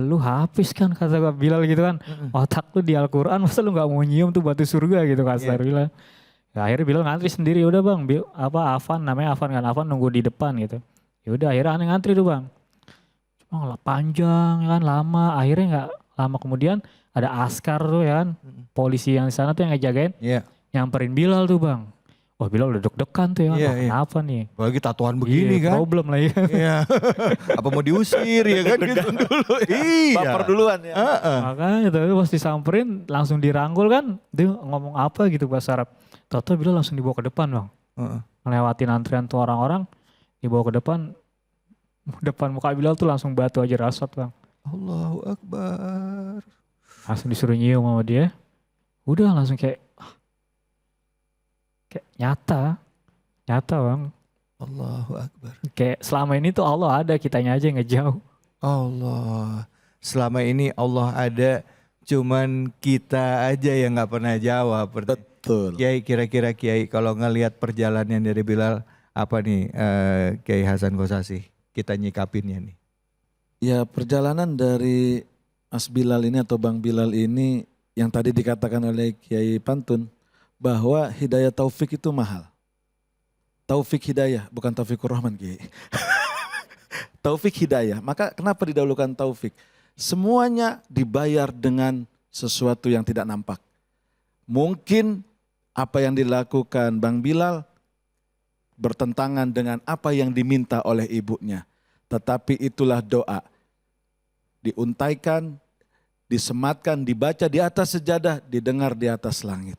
Speaker 6: Lu hafiz kan kata Bilal gitu kan. Otak lu di Al-Quran, masa lu gak mau nyium tuh batu surga gitu kasar Bilal. Ya, akhirnya Bilal ngantri sendiri, udah bang, Afan namanya Afan kan, Afan nunggu di depan gitu. Ya udah akhirnya aneh ngantri tuh bang. Cuma panjang kan, lama. Akhirnya gak lama kemudian ada askar tuh ya kan, polisi yang di sana tuh yang ngejagain, nyamperin Bilal tuh bang. Wah Bilal udah deg-degan tuh ya, kenapa nih?
Speaker 3: Lagi tatuan begini kan.
Speaker 6: Problem lah ya.
Speaker 3: Iya. Apa mau diusir ya kan gitu. Dulu. Iya.
Speaker 5: Baper duluan ya.
Speaker 6: Makanya tapi pas disamperin langsung dirangkul kan, dia ngomong apa gitu bahasa Arab. Tahu-tahu Bilal langsung dibawa ke depan bang. Ngelewatin antrian tuh orang-orang, dibawa ke depan. Depan muka Bilal tuh langsung batu Hajar Aswad bang.
Speaker 3: Allahu Akbar.
Speaker 6: Langsung disuruh nyium sama dia. Udah langsung kayak nyata bang.
Speaker 3: Allahu Akbar.
Speaker 6: Kayak selama ini tuh Allah ada, kitanya aja yang ngejauh.
Speaker 3: Allah. Selama ini Allah ada, cuman kita aja yang gak pernah jawab.
Speaker 5: Betul.
Speaker 3: Kiai, kira-kira Kiai kalau ngelihat perjalanan dari Bilal, apa nih Kiai Hasan Kosasi, kita nyikapinnya nih?
Speaker 5: Ya perjalanan dari Mas Bilal ini atau Bang Bilal ini yang tadi dikatakan oleh Kiai Pantun, bahwa hidayah taufik itu mahal. Taufik hidayah, bukan taufikur rahman Kiai. Taufik hidayah, maka kenapa didahulukan taufik? Semuanya dibayar dengan sesuatu yang tidak nampak. Mungkin apa yang dilakukan Bang Bilal bertentangan dengan apa yang diminta oleh ibunya. Tetapi itulah doa. Diuntaikan, disematkan, dibaca di atas sejadah, didengar di atas langit.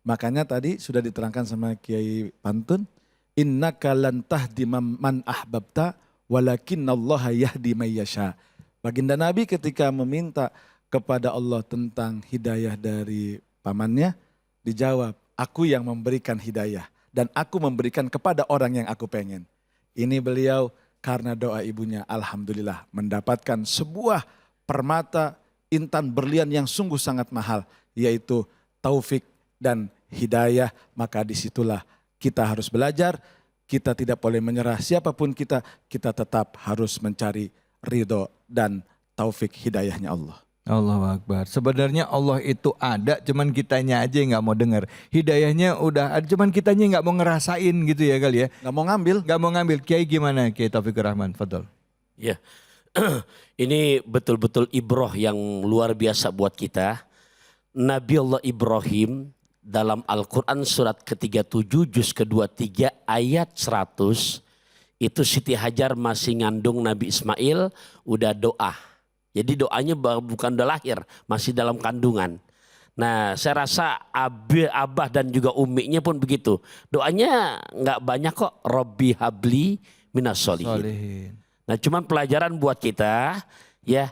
Speaker 5: Makanya tadi sudah diterangkan sama Kiai Pantun, innaka lan tahdi man ahbabta walakinallaha yahdi may yasha. Baginda Nabi ketika meminta kepada Allah tentang hidayah dari pamannya, dijawab, aku yang memberikan hidayah dan aku memberikan kepada orang yang aku pengen. Ini beliau karena doa ibunya, alhamdulillah mendapatkan sebuah permata intan berlian yang sungguh sangat mahal, yaitu taufik dan hidayah. Maka disitulah kita harus belajar, kita tidak boleh menyerah siapapun kita tetap harus mencari ridho dan taufik hidayahnya Allah.
Speaker 3: Allahu Akbar. Sebenarnya Allah itu ada, cuman kitanya aja yang gak mau dengar. Hidayahnya udah ada, cuman kitanya gak mau ngerasain gitu ya kali ya.
Speaker 5: Gak mau ngambil.
Speaker 3: Gak mau ngambil. Kiai gimana Kiai Taufikur Rahman? Fadol.
Speaker 4: Ya, ini betul-betul ibroh yang luar biasa buat kita. Nabi Allah Ibrahim dalam Al-Quran surat ke-37 juz ke-23 ayat 100 itu Siti Hajar masih ngandung Nabi Ismail udah doa. Jadi doanya bukan udah lahir, masih dalam kandungan. Nah, saya rasa abah dan juga uminya pun begitu. Doanya nggak banyak kok. Robbi habli minas solihin. Nah, cuman pelajaran buat kita ya.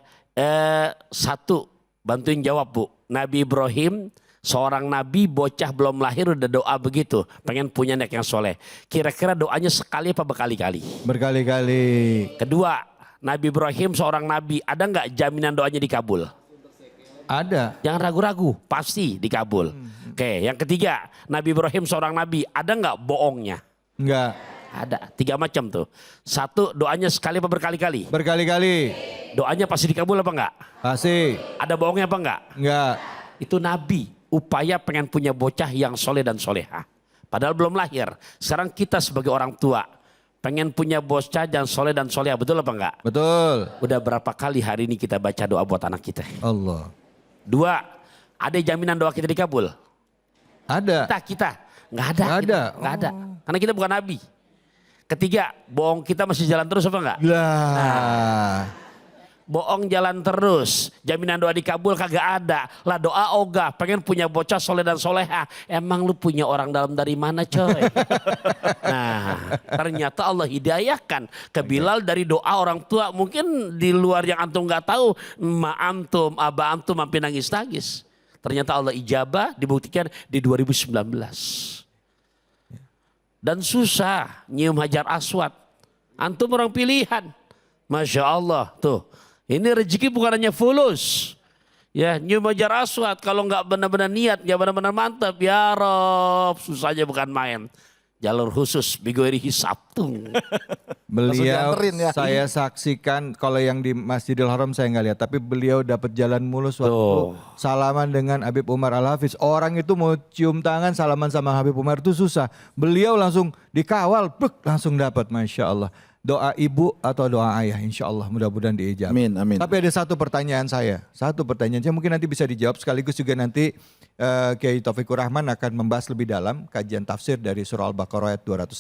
Speaker 4: Satu, bantuin jawab Bu. Nabi Ibrahim seorang nabi bocah belum lahir udah doa begitu. Pengen punya anak yang soleh. Kira-kira doanya sekali apa berkali-kali? Berkali-kali. Kedua, Nabi Ibrahim seorang nabi. Ada nggak jaminan doanya dikabul? Ada. Jangan ragu-ragu, pasti dikabul. Oke, yang ketiga, Nabi Ibrahim seorang nabi, ada nggak bohongnya? Enggak. Ada, 3 macam tuh. Satu, doanya sekali apa berkali-kali? Berkali-kali. Doanya pasti dikabul apa enggak? Pasti. Ada bohongnya apa enggak? Enggak. Itu nabi, upaya pengen punya bocah yang soleh dan soleha. Padahal belum lahir. Sekarang kita sebagai orang tua, pengen punya bocah yang soleh dan soleha, betul apa enggak? Betul. Udah berapa kali hari ini kita baca doa buat anak kita? Allah. 2, ada jaminan doa kita dikabul? Ada. Kita nggak ada. Nggak ada. Karena kita bukan nabi. Ketiga, bohong kita masih jalan terus apa enggak? Nah, bohong jalan terus, jaminan doa dikabul kagak ada. Lah doa ogah, pengen punya bocah soleh dan soleha. Emang lu punya orang dalam dari mana coy? Nah, ternyata Allah hidayahkan ke Bilal dari doa orang tua. Mungkin di luar yang antum nggak tahu, ma antum, aba antum sampai nangis-nangis. Ternyata Allah ijabah, dibuktikan di 2019. Dan susah nyium hajar aswad. Antum orang pilihan. Masya Allah tuh. Ini rezeki bukan hanya fulus. Ya, nyium hajar aswad kalau nggak benar-benar niat, nggak benar-benar mantap, ya Rob, susahnya bukan main. Jalur khusus bigoiri hisab tuh. Beliau ya. Saya saksikan kalau yang di Masjidil Haram saya nggak lihat, tapi beliau dapat jalan mulus waktu salaman dengan Habib Umar Al-Hafiz. Orang itu mau cium tangan salaman sama Habib Umar itu susah. Beliau langsung dikawal, langsung dapat, Masya Allah. Doa ibu atau doa ayah, insya Allah mudah-mudahan diijabah. Amin, amin. Tapi ada satu pertanyaan saya mungkin nanti bisa dijawab sekaligus juga nanti Kiai Taufikur Rahman akan membahas lebih dalam kajian tafsir dari surah Al-Baqarah ayat 218.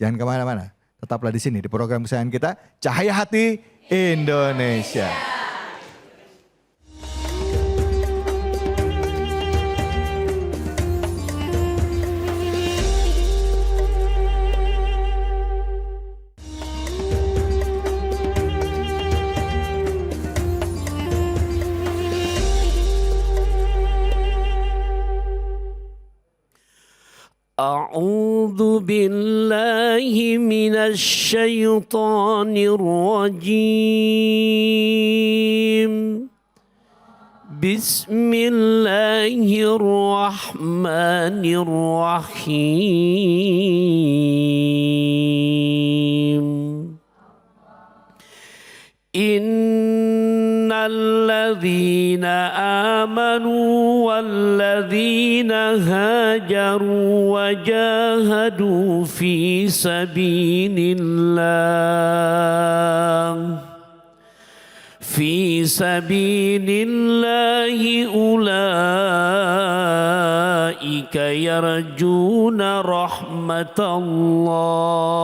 Speaker 4: Jangan kemana-mana, tetaplah di sini di program kesayangan kita, Cahaya Hati Indonesia. أعوذ بالله من الشيطان الرجيم بسم الله الرحمن الرحيم إن الذين آمنوا والذين هاجروا وجاهدوا في سبيل الله أولئك يرجون رحمة الله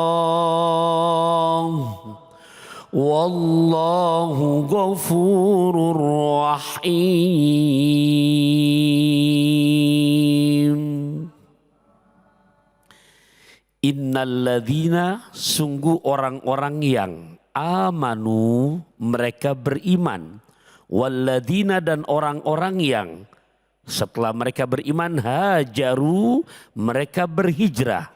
Speaker 4: والله غفور رحيم. Innalladzina, sungguh orang-orang yang amanu, mereka beriman, walladzina, dan orang-orang yang setelah mereka beriman hajaru, mereka berhijrah,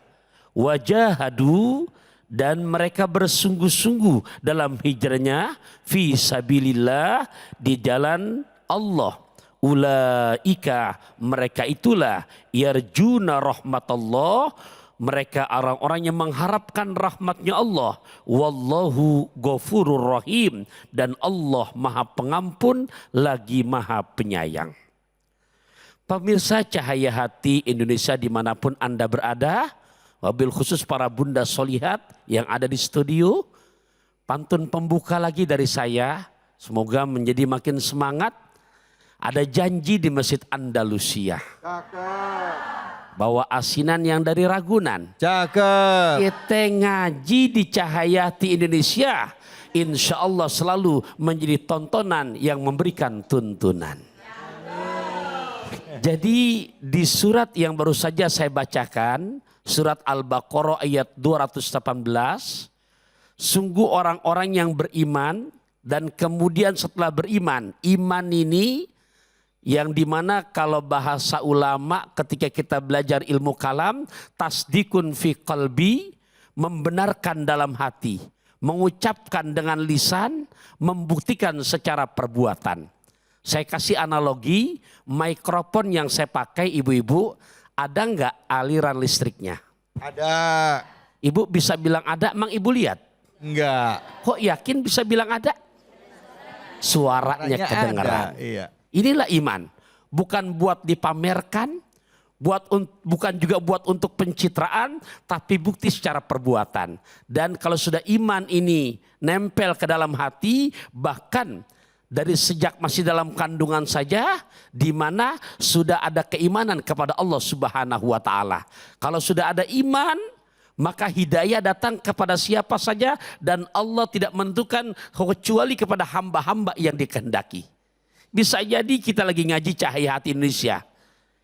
Speaker 4: wajahadu, dan mereka bersungguh-sungguh dalam hijrahnya fi sabilillah, di jalan Allah. Ulaika, mereka itulah yarjuna rahmatallah, mereka orang-orang yang mengharapkan rahmatnya Allah. Wallahu ghafurur rahim, dan Allah maha pengampun lagi maha penyayang. Pemirsa Cahaya Hati Indonesia dimanapun Anda berada, wabil khusus para bunda solihat yang ada di studio, pantun pembuka lagi dari saya, semoga menjadi makin semangat. Ada janji di Masjid Andalusia. Bawa asinan yang dari Ragunan. Cakep. Kita ngaji di Cahaya Hati Indonesia, insya Allah selalu menjadi tontonan yang memberikan tuntunan. Jadi di surat yang baru saja saya bacakan, surat Al-Baqarah ayat 218, sungguh orang-orang yang beriman dan kemudian setelah beriman, iman ini yang dimana kalau bahasa ulama ketika kita belajar ilmu kalam, tasdikun fi qalbi, membenarkan dalam hati, mengucapkan dengan lisan, membuktikan secara perbuatan. Saya kasih analogi, mikrofon yang saya pakai ibu-ibu, ada nggak aliran listriknya?
Speaker 3: Ada.
Speaker 4: Ibu bisa bilang ada, emang ibu lihat?
Speaker 3: Enggak.
Speaker 4: Kok yakin bisa bilang ada? Suaranya kedengaran.
Speaker 3: Iya.
Speaker 4: Inilah iman, bukan buat dipamerkan, bukan juga buat untuk pencitraan, tapi bukti secara perbuatan. Dan kalau sudah iman ini nempel ke dalam hati, bahkan dari sejak masih dalam kandungan saja, di mana sudah ada keimanan kepada Allah Subhanahu wa Ta'ala. Kalau sudah ada iman, maka hidayah datang kepada siapa saja, dan Allah tidak menentukan kecuali kepada hamba-hamba yang dikehendaki. Bisa jadi kita lagi ngaji Cahaya Hati Indonesia,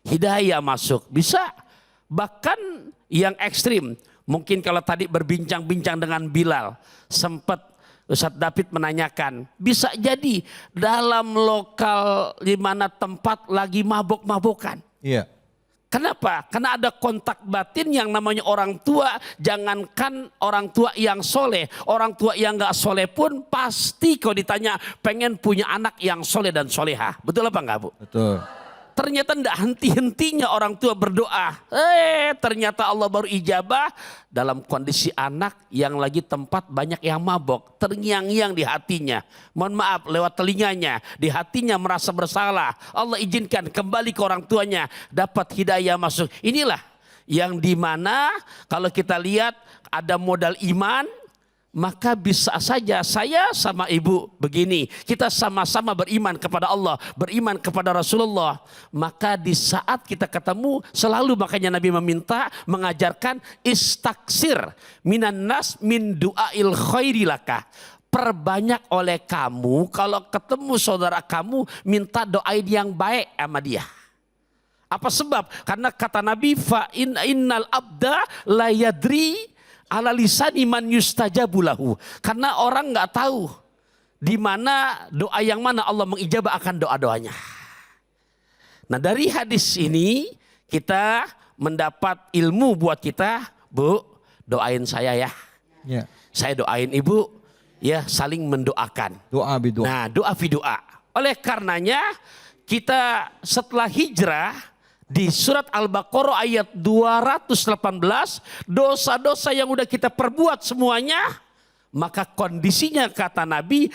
Speaker 4: hidayah masuk, bisa. Bahkan yang ekstrim, mungkin kalau tadi berbincang-bincang dengan Bilal, sempat Ustadz David menanyakan, bisa jadi dalam lokal di mana tempat lagi mabok-mabokan.
Speaker 3: Iya.
Speaker 4: Kenapa? Karena ada kontak batin yang namanya orang tua. Jangankan orang tua yang soleh, orang tua yang gak soleh pun pasti kalau ditanya pengen punya anak yang soleh dan solehah. Betul apa enggak, Bu?
Speaker 3: Betul.
Speaker 4: Ternyata tidak henti-hentinya orang tua berdoa. Ternyata Allah baru ijabah dalam kondisi anak yang lagi tempat banyak yang mabok. Terngiang-ngiang di hatinya. Mohon maaf, lewat telinganya. Di hatinya merasa bersalah. Allah izinkan kembali ke orang tuanya. Dapat hidayah masuk. Inilah yang dimana kalau kita lihat ada modal iman, maka bisa saja saya sama ibu begini, kita sama-sama beriman kepada Allah, beriman kepada Rasulullah. Maka di saat kita ketemu, selalu makanya Nabi meminta, mengajarkan istaksir minan nas min du'ail khairi laka. Perbanyak oleh kamu kalau ketemu saudara kamu, minta doain yang baik sama dia. Apa sebab? Karena kata Nabi, fa innal abda la yadri ala lisani man yustajabu lahu. Karena orang nggak tahu di mana doa yang mana Allah mengijabah akan doa-doanya. Nah, dari hadis ini kita mendapat ilmu buat kita. Bu, doain saya ya.
Speaker 3: Ya.
Speaker 4: Saya doain ibu, ya, saling mendoakan.
Speaker 3: Doa bidoa.
Speaker 4: Nah, doa fi doa. Oleh karenanya kita setelah hijrah, di surat Al-Baqarah ayat 218, dosa-dosa yang udah kita perbuat semuanya, maka kondisinya kata Nabi,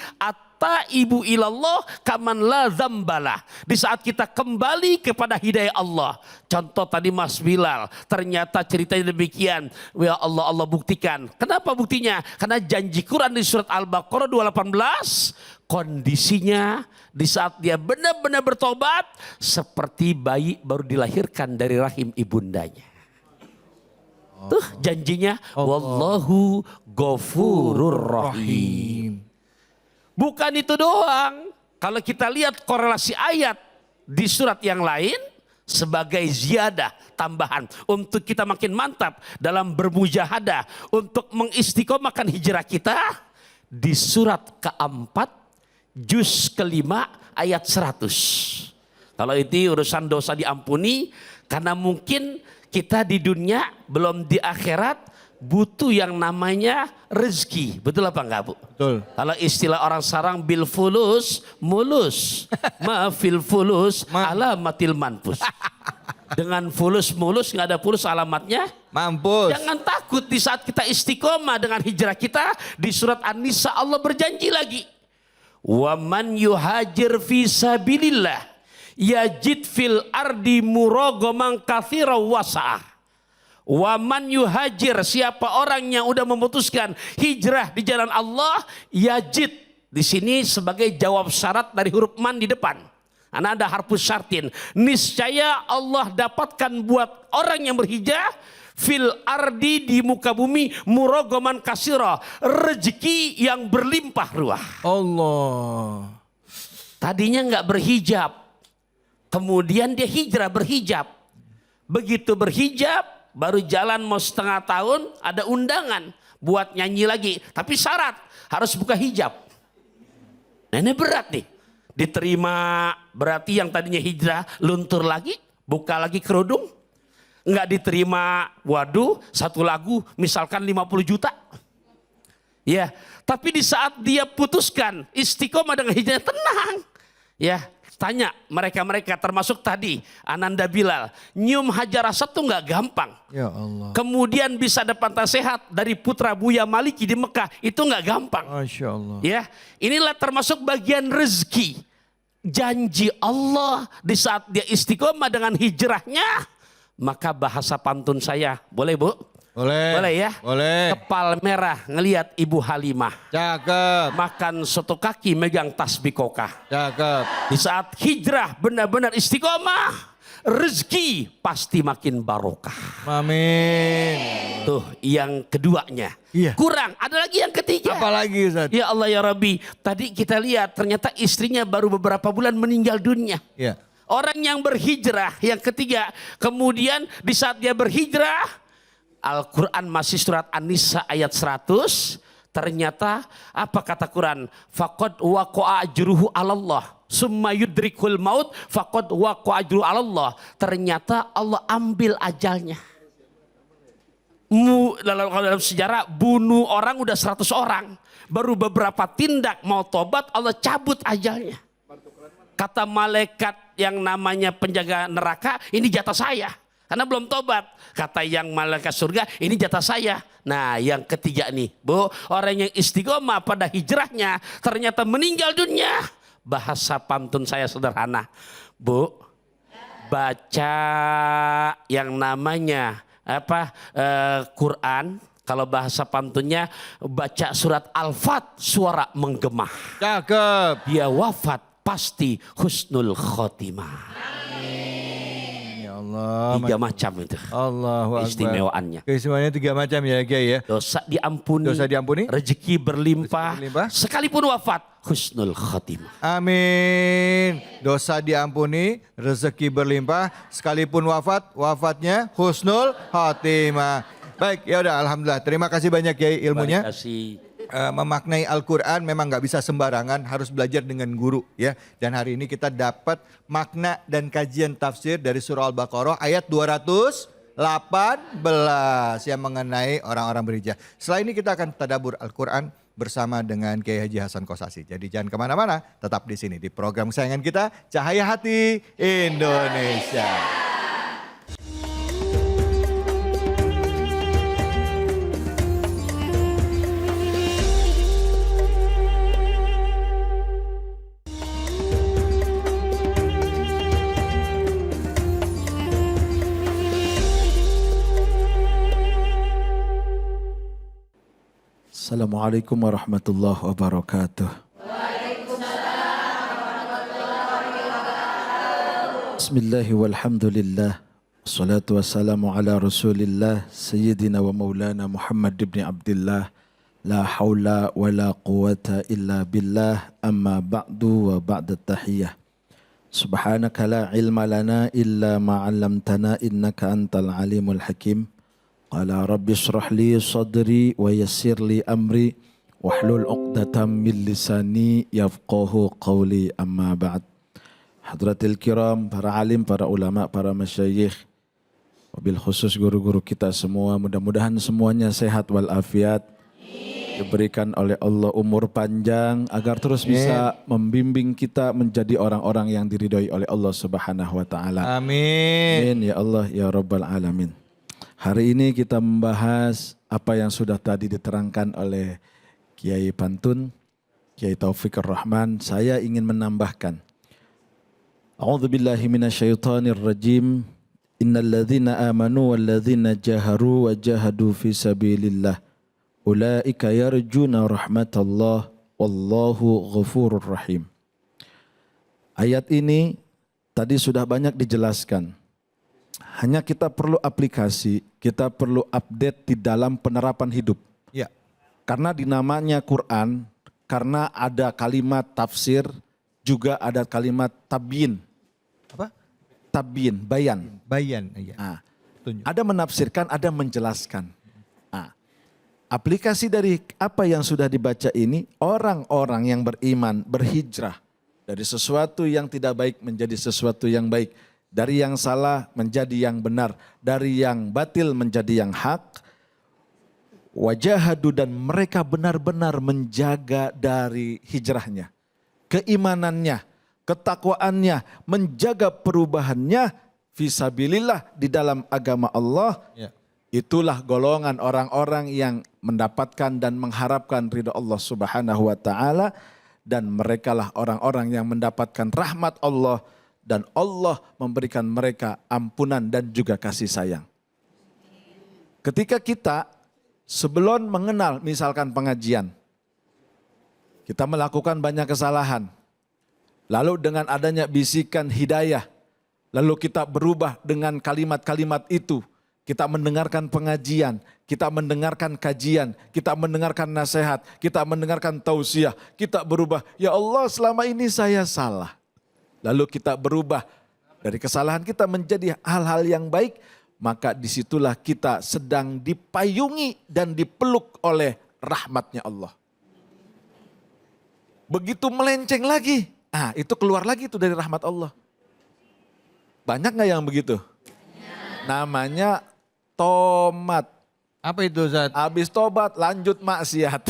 Speaker 4: ibu ilallah kaman la dzambalah. Di saat kita kembali kepada hidayah Allah. Contoh tadi Mas Bilal, ternyata ceritanya demikian. Ya Allah, Allah buktikan. Kenapa buktinya? Karena janji Quran di surat Al-Baqarah 218, kondisinya di saat dia benar-benar bertobat seperti bayi baru dilahirkan dari rahim ibundanya. Tuh janjinya, wallahu ghafurur rahim. Bukan itu doang. Kalau kita lihat korelasi ayat di surat yang lain sebagai ziyadah, tambahan untuk kita makin mantap dalam bermujahadah untuk mengistiqomahkan hijrah kita, di surat keempat juz kelima ayat 100. Kalau itu urusan dosa diampuni, karena mungkin kita di dunia belum di akhirat butuh yang namanya rezeki. Betul apa enggak, Bu?
Speaker 3: Betul.
Speaker 4: Kalau istilah orang sarang bil fulus mulus, ma fil fulus alamatil manpus. Dengan fulus mulus nggak ada fulus alamatnya
Speaker 3: mampus.
Speaker 4: Jangan takut di saat kita istiqomah dengan hijrah kita. Di surat An-Nisa Allah berjanji lagi, wa man yuhajir fi sabilillah yajid fil ardi muragaman katsira wasa'ah. Wa man yuhajir, siapa orang yang udah memutuskan hijrah di jalan Allah, yajid di sini sebagai jawab syarat dari huruf man di depan. Karena ada harfus syartin. Niscaya Allah dapatkan buat orang yang berhijrah fil ardi, di muka bumi, muragaman kasira, rezeki yang berlimpah ruah.
Speaker 3: Allah.
Speaker 4: Tadinya nggak berhijab, Kemudian dia hijrah berhijab. Begitu berhijab, baru jalan mau setengah tahun, ada undangan buat nyanyi lagi. Tapi syarat, harus buka hijab. Nah ini berat nih. Diterima berarti yang tadinya hijrah luntur lagi, buka lagi kerudung. Nggak diterima, waduh, satu lagu misalkan 50 juta. Ya, tapi di saat dia putuskan istiqomah dengan hijrah, tenang. Ya, tanya mereka-mereka termasuk tadi Ananda Bilal, nyium hajar aswad tuh nggak gampang.
Speaker 3: Ya Allah.
Speaker 4: Kemudian bisa dapat nasihat dari putra Buya Maliki di Mekah, itu nggak gampang.
Speaker 3: Masya Allah.
Speaker 4: Ya, inilah termasuk bagian rezeki. Janji Allah di saat dia istiqomah dengan hijrahnya, maka bahasa pantun saya, boleh Bu?
Speaker 3: Boleh.
Speaker 4: Boleh ya?
Speaker 3: Boleh.
Speaker 4: Kepal merah ngelihat Ibu Halimah.
Speaker 3: Cakep.
Speaker 4: Makan soto kaki megang tasbih kokah.
Speaker 3: Cakep.
Speaker 4: Di saat hijrah benar-benar istiqomah, rezeki pasti makin barokah.
Speaker 3: Amin.
Speaker 4: Tuh yang keduanya.
Speaker 3: Iya.
Speaker 4: Kurang, ada lagi yang ketiga.
Speaker 3: Apalagi Ustaz?
Speaker 4: Ya Allah ya Rabbi, tadi kita lihat ternyata istrinya baru beberapa bulan meninggal dunia.
Speaker 3: Ya.
Speaker 4: Orang yang berhijrah, yang ketiga, kemudian di saat dia berhijrah, Al-Quran masih surat An-Nisa ayat 100, ternyata apa kata Quran? Faqad waqa'a ajruhu 'alallah, summa yudrikul maut, faqad waqa'a ajruhu 'alallah. Ternyata Allah ambil ajalnya. Dalam sejarah bunuh orang udah 100 orang, baru beberapa tindak mau tobat Allah cabut ajalnya. Kata malaikat yang namanya penjaga neraka, ini jatah saya. Karena belum tobat. Kata yang malaikat surga, ini jatah saya. Nah yang ketiga nih Bu, orang yang istiqomah pada hijrahnya ternyata meninggal dunia. Bahasa pantun saya sederhana. Bu, baca yang namanya Quran. Kalau bahasa pantunnya baca surat Al-Fat, suara menggema.
Speaker 3: Cakep.
Speaker 4: Dia wafat pasti husnul khotimah.
Speaker 3: Allah.
Speaker 4: 3 macam itu.
Speaker 3: Allahu Akbar.
Speaker 4: Istimewaannya.
Speaker 3: Keistimewaannya 3 macam ya Kiai ya.
Speaker 4: Dosa diampuni.
Speaker 3: Dosa diampuni.
Speaker 4: Rezeki berlimpah.
Speaker 3: Rezeki berlimpah.
Speaker 4: Sekalipun wafat, husnul khotimah.
Speaker 3: Amin. Dosa diampuni, rezeki berlimpah, sekalipun wafatnya husnul khotimah. Baik, ya udah alhamdulillah. Terima kasih banyak Kiai ilmunya.
Speaker 4: Terima kasih.
Speaker 3: Memaknai Al-Quran memang nggak bisa sembarangan, harus belajar dengan guru ya. Dan hari ini kita dapat makna dan kajian tafsir dari surah Al-Baqarah ayat 218 yang mengenai orang-orang berhijrah. Setelah ini kita akan tadabbur Al-Quran bersama dengan Kiai Haji Hasan Kossasi. Jadi jangan kemana-mana, tetap di sini di program kesayangan kita, Cahaya Hati Indonesia.
Speaker 8: Assalamualaikum warahmatullahi wabarakatuh. Bismillahi walhamdulillah. Assalatu wassalamu ala rasulillah. Sayyidina wa maulana Muhammad ibn Abdillah. La hawla wa la quwata illa billah. Amma ba'du wa ba'da tahiyyah. Subhanaka la ilma lana illa ma'allamtana innaka antal alimul hakim. Qala rabbi shrah li sadri wa yassir li amri wahlul 'uqdatam min lisani yafqahu qawli amma ba'd. Hadratil kiram, para alim, para ulama, para masyayikh, wabil khusus guru-guru kita semua, mudah-mudahan semuanya sehat walafiat, diberikan oleh Allah umur panjang agar terus bisa membimbing kita menjadi orang-orang yang diridhoi oleh Allah Subhanahu wa taala.
Speaker 3: Amin.
Speaker 8: Amin ya Allah ya rabbal alamin. Hari ini kita membahas apa yang sudah tadi diterangkan oleh Kiai Pantun, Kiai Taufikur Rahman. Saya ingin menambahkan. A'udzubillahi minasyaitonir rajim. Innal ladzina amanu wal ladzina jaharu wa jahadu fi sabilillah ulaika yarjuna rahmatallah wallahu ghafurur rahim. Ayat ini tadi sudah banyak dijelaskan. Hanya kita perlu aplikasi, kita perlu update di dalam penerapan hidup.
Speaker 3: Ya.
Speaker 8: Karena dinamanya Quran, karena ada kalimat tafsir, juga ada kalimat tabyin.
Speaker 3: Apa?
Speaker 5: tabyin, bayan.
Speaker 3: Bayan, iya.
Speaker 5: Nah,
Speaker 3: Tunjuk.
Speaker 5: ada menafsirkan, ada menjelaskan. Nah, aplikasi dari apa yang sudah dibaca ini, orang-orang yang beriman berhijrah dari sesuatu yang tidak baik menjadi sesuatu yang baik, dari yang salah menjadi yang benar, dari yang batil menjadi yang hak. Wajahadu, dan mereka benar-benar menjaga dari hijrahnya, keimanannya, ketakwaannya, menjaga perubahannya fisabilillah di dalam agama Allah.
Speaker 3: Ya.
Speaker 5: Itulah golongan orang-orang yang mendapatkan dan mengharapkan ridha Allah Subhanahu wa taala, dan merekalah orang-orang yang mendapatkan rahmat Allah dan Allah memberikan mereka ampunan dan juga kasih sayang. Ketika kita sebelum mengenal misalkan pengajian, kita melakukan banyak kesalahan. Lalu dengan adanya bisikan hidayah, lalu kita berubah dengan kalimat-kalimat itu. Kita mendengarkan pengajian, kita mendengarkan kajian, kita mendengarkan nasihat, kita mendengarkan tausiah. Kita berubah, ya Allah selama ini saya salah. Lalu kita berubah dari kesalahan kita menjadi hal-hal yang baik. Maka disitulah kita sedang dipayungi dan dipeluk oleh rahmatnya Allah. Begitu melenceng lagi, itu keluar lagi itu dari rahmat Allah. Banyak gak yang begitu? Namanya tomat.
Speaker 3: Apa itu Ustaz?
Speaker 5: Habis tobat lanjut maksiat.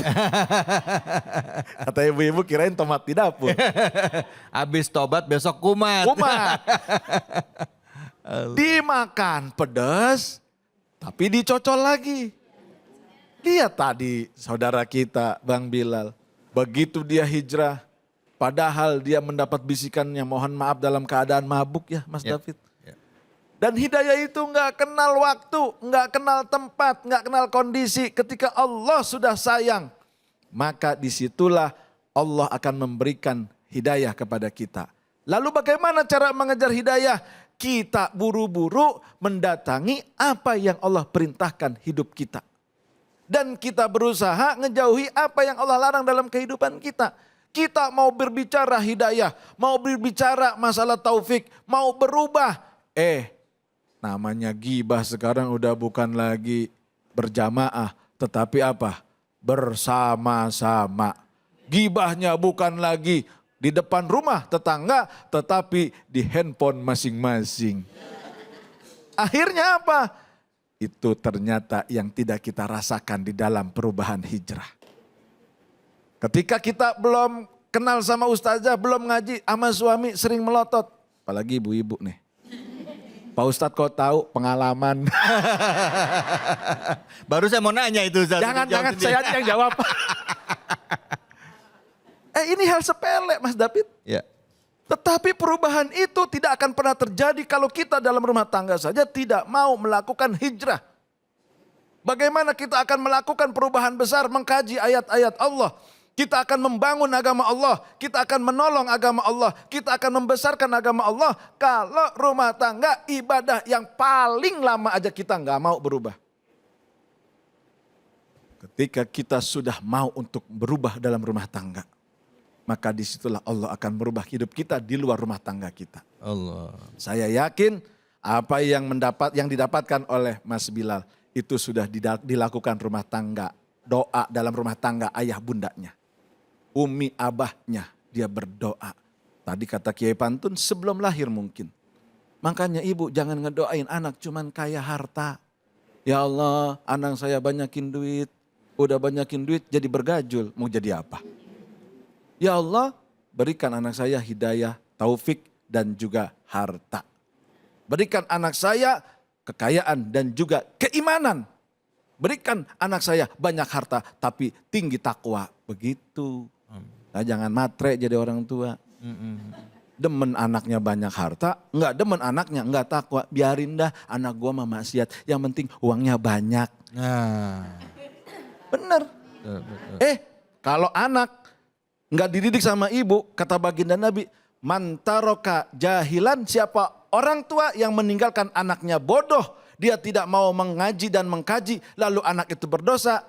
Speaker 5: Kata ibu-ibu kirain tomat di dapur.
Speaker 3: Habis tobat besok kumat.
Speaker 5: Kumat. Dimakan pedas, tapi dicocol lagi. Lihat tadi saudara kita Bang Bilal, begitu dia hijrah, padahal dia mendapat bisikannya mohon maaf dalam keadaan mabuk ya Mas David. Dan hidayah itu nggak kenal waktu, nggak kenal tempat, nggak kenal kondisi. Ketika Allah sudah sayang, maka disitulah Allah akan memberikan hidayah kepada kita. Lalu bagaimana cara mengejar hidayah? Kita buru-buru mendatangi apa yang Allah perintahkan hidup kita. Dan kita berusaha ngejauhi apa yang Allah larang dalam kehidupan kita. Kita mau berbicara hidayah, mau berbicara masalah taufik, mau berubah. Namanya gibah sekarang udah bukan lagi berjamaah, tetapi apa? Bersama-sama. Gibahnya bukan lagi di depan rumah tetangga, tetapi di handphone masing-masing. Akhirnya apa? Itu ternyata yang tidak kita rasakan di dalam perubahan hijrah. Ketika kita belum kenal sama ustazah, belum ngaji sama suami sering melotot. Apalagi ibu-ibu nih. Pak Ustadz kok tahu pengalaman.
Speaker 3: Baru saya mau nanya itu Ustaz.
Speaker 5: Jangan saya aja yang jawab. Ini hal sepele Mas David.
Speaker 3: Ya.
Speaker 5: Tetapi perubahan itu tidak akan pernah terjadi kalau kita dalam rumah tangga saja tidak mau melakukan hijrah. Bagaimana kita akan melakukan perubahan besar mengkaji ayat-ayat Allah. Kita akan membangun agama Allah. Kita akan menolong agama Allah. Kita akan membesarkan agama Allah. Kalau rumah tangga ibadah yang paling lama aja kita nggak mau berubah. Ketika kita sudah mau untuk berubah dalam rumah tangga, maka disitulah Allah akan merubah hidup kita di luar rumah tangga kita.
Speaker 3: Allah.
Speaker 5: Saya yakin apa yang didapatkan oleh Mas Bilal itu sudah dilakukan rumah tangga. Doa dalam rumah tangga ayah bundanya. Umi abahnya dia berdoa. Tadi kata Kiai Pantun sebelum lahir mungkin. Makanya ibu jangan ngedoain anak cuman kaya harta. Ya Allah anak saya banyakin duit. Udah banyakin duit jadi bergajul. Mau jadi apa? Ya Allah berikan anak saya hidayah, taufik dan juga harta. Berikan anak saya kekayaan dan juga keimanan. Berikan anak saya banyak harta tapi tinggi takwa. Begitu. Nah, jangan matre jadi orang tua. Demen anaknya banyak harta, enggak demen anaknya enggak takwa. Biarin dah anak gua mah maksiat. Yang penting uangnya banyak.
Speaker 3: Nah.
Speaker 5: Bener. Kalau anak enggak dididik sama ibu, kata baginda Nabi, mantaroka jahilan, siapa orang tua yang meninggalkan anaknya bodoh, dia tidak mau mengaji dan mengkaji, lalu anak itu berdosa.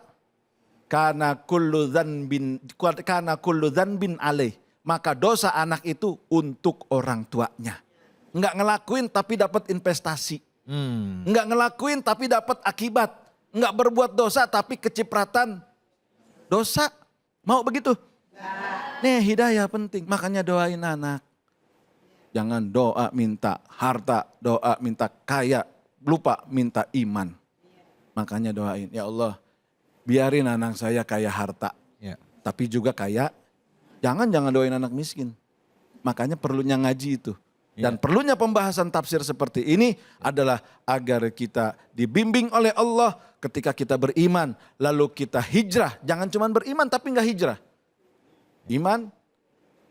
Speaker 5: Karena kullu dzanbin alaih. Maka dosa anak itu untuk orang tuanya. Nggak ngelakuin tapi dapat investasi. Nggak ngelakuin tapi dapat akibat. Nggak berbuat dosa tapi kecipratan dosa. Mau begitu? Nih hidayah penting, makanya doain anak. Jangan doa minta harta, doa minta kaya, lupa minta iman. Makanya doain, ya Allah biarin anak saya kaya harta.
Speaker 3: Ya.
Speaker 5: Tapi juga kaya, jangan doain anak miskin. Makanya perlunya ngaji itu. Dan perlunya pembahasan tafsir seperti ini adalah agar kita dibimbing oleh Allah ketika kita beriman. Lalu kita hijrah, jangan cuma beriman tapi enggak hijrah. Iman,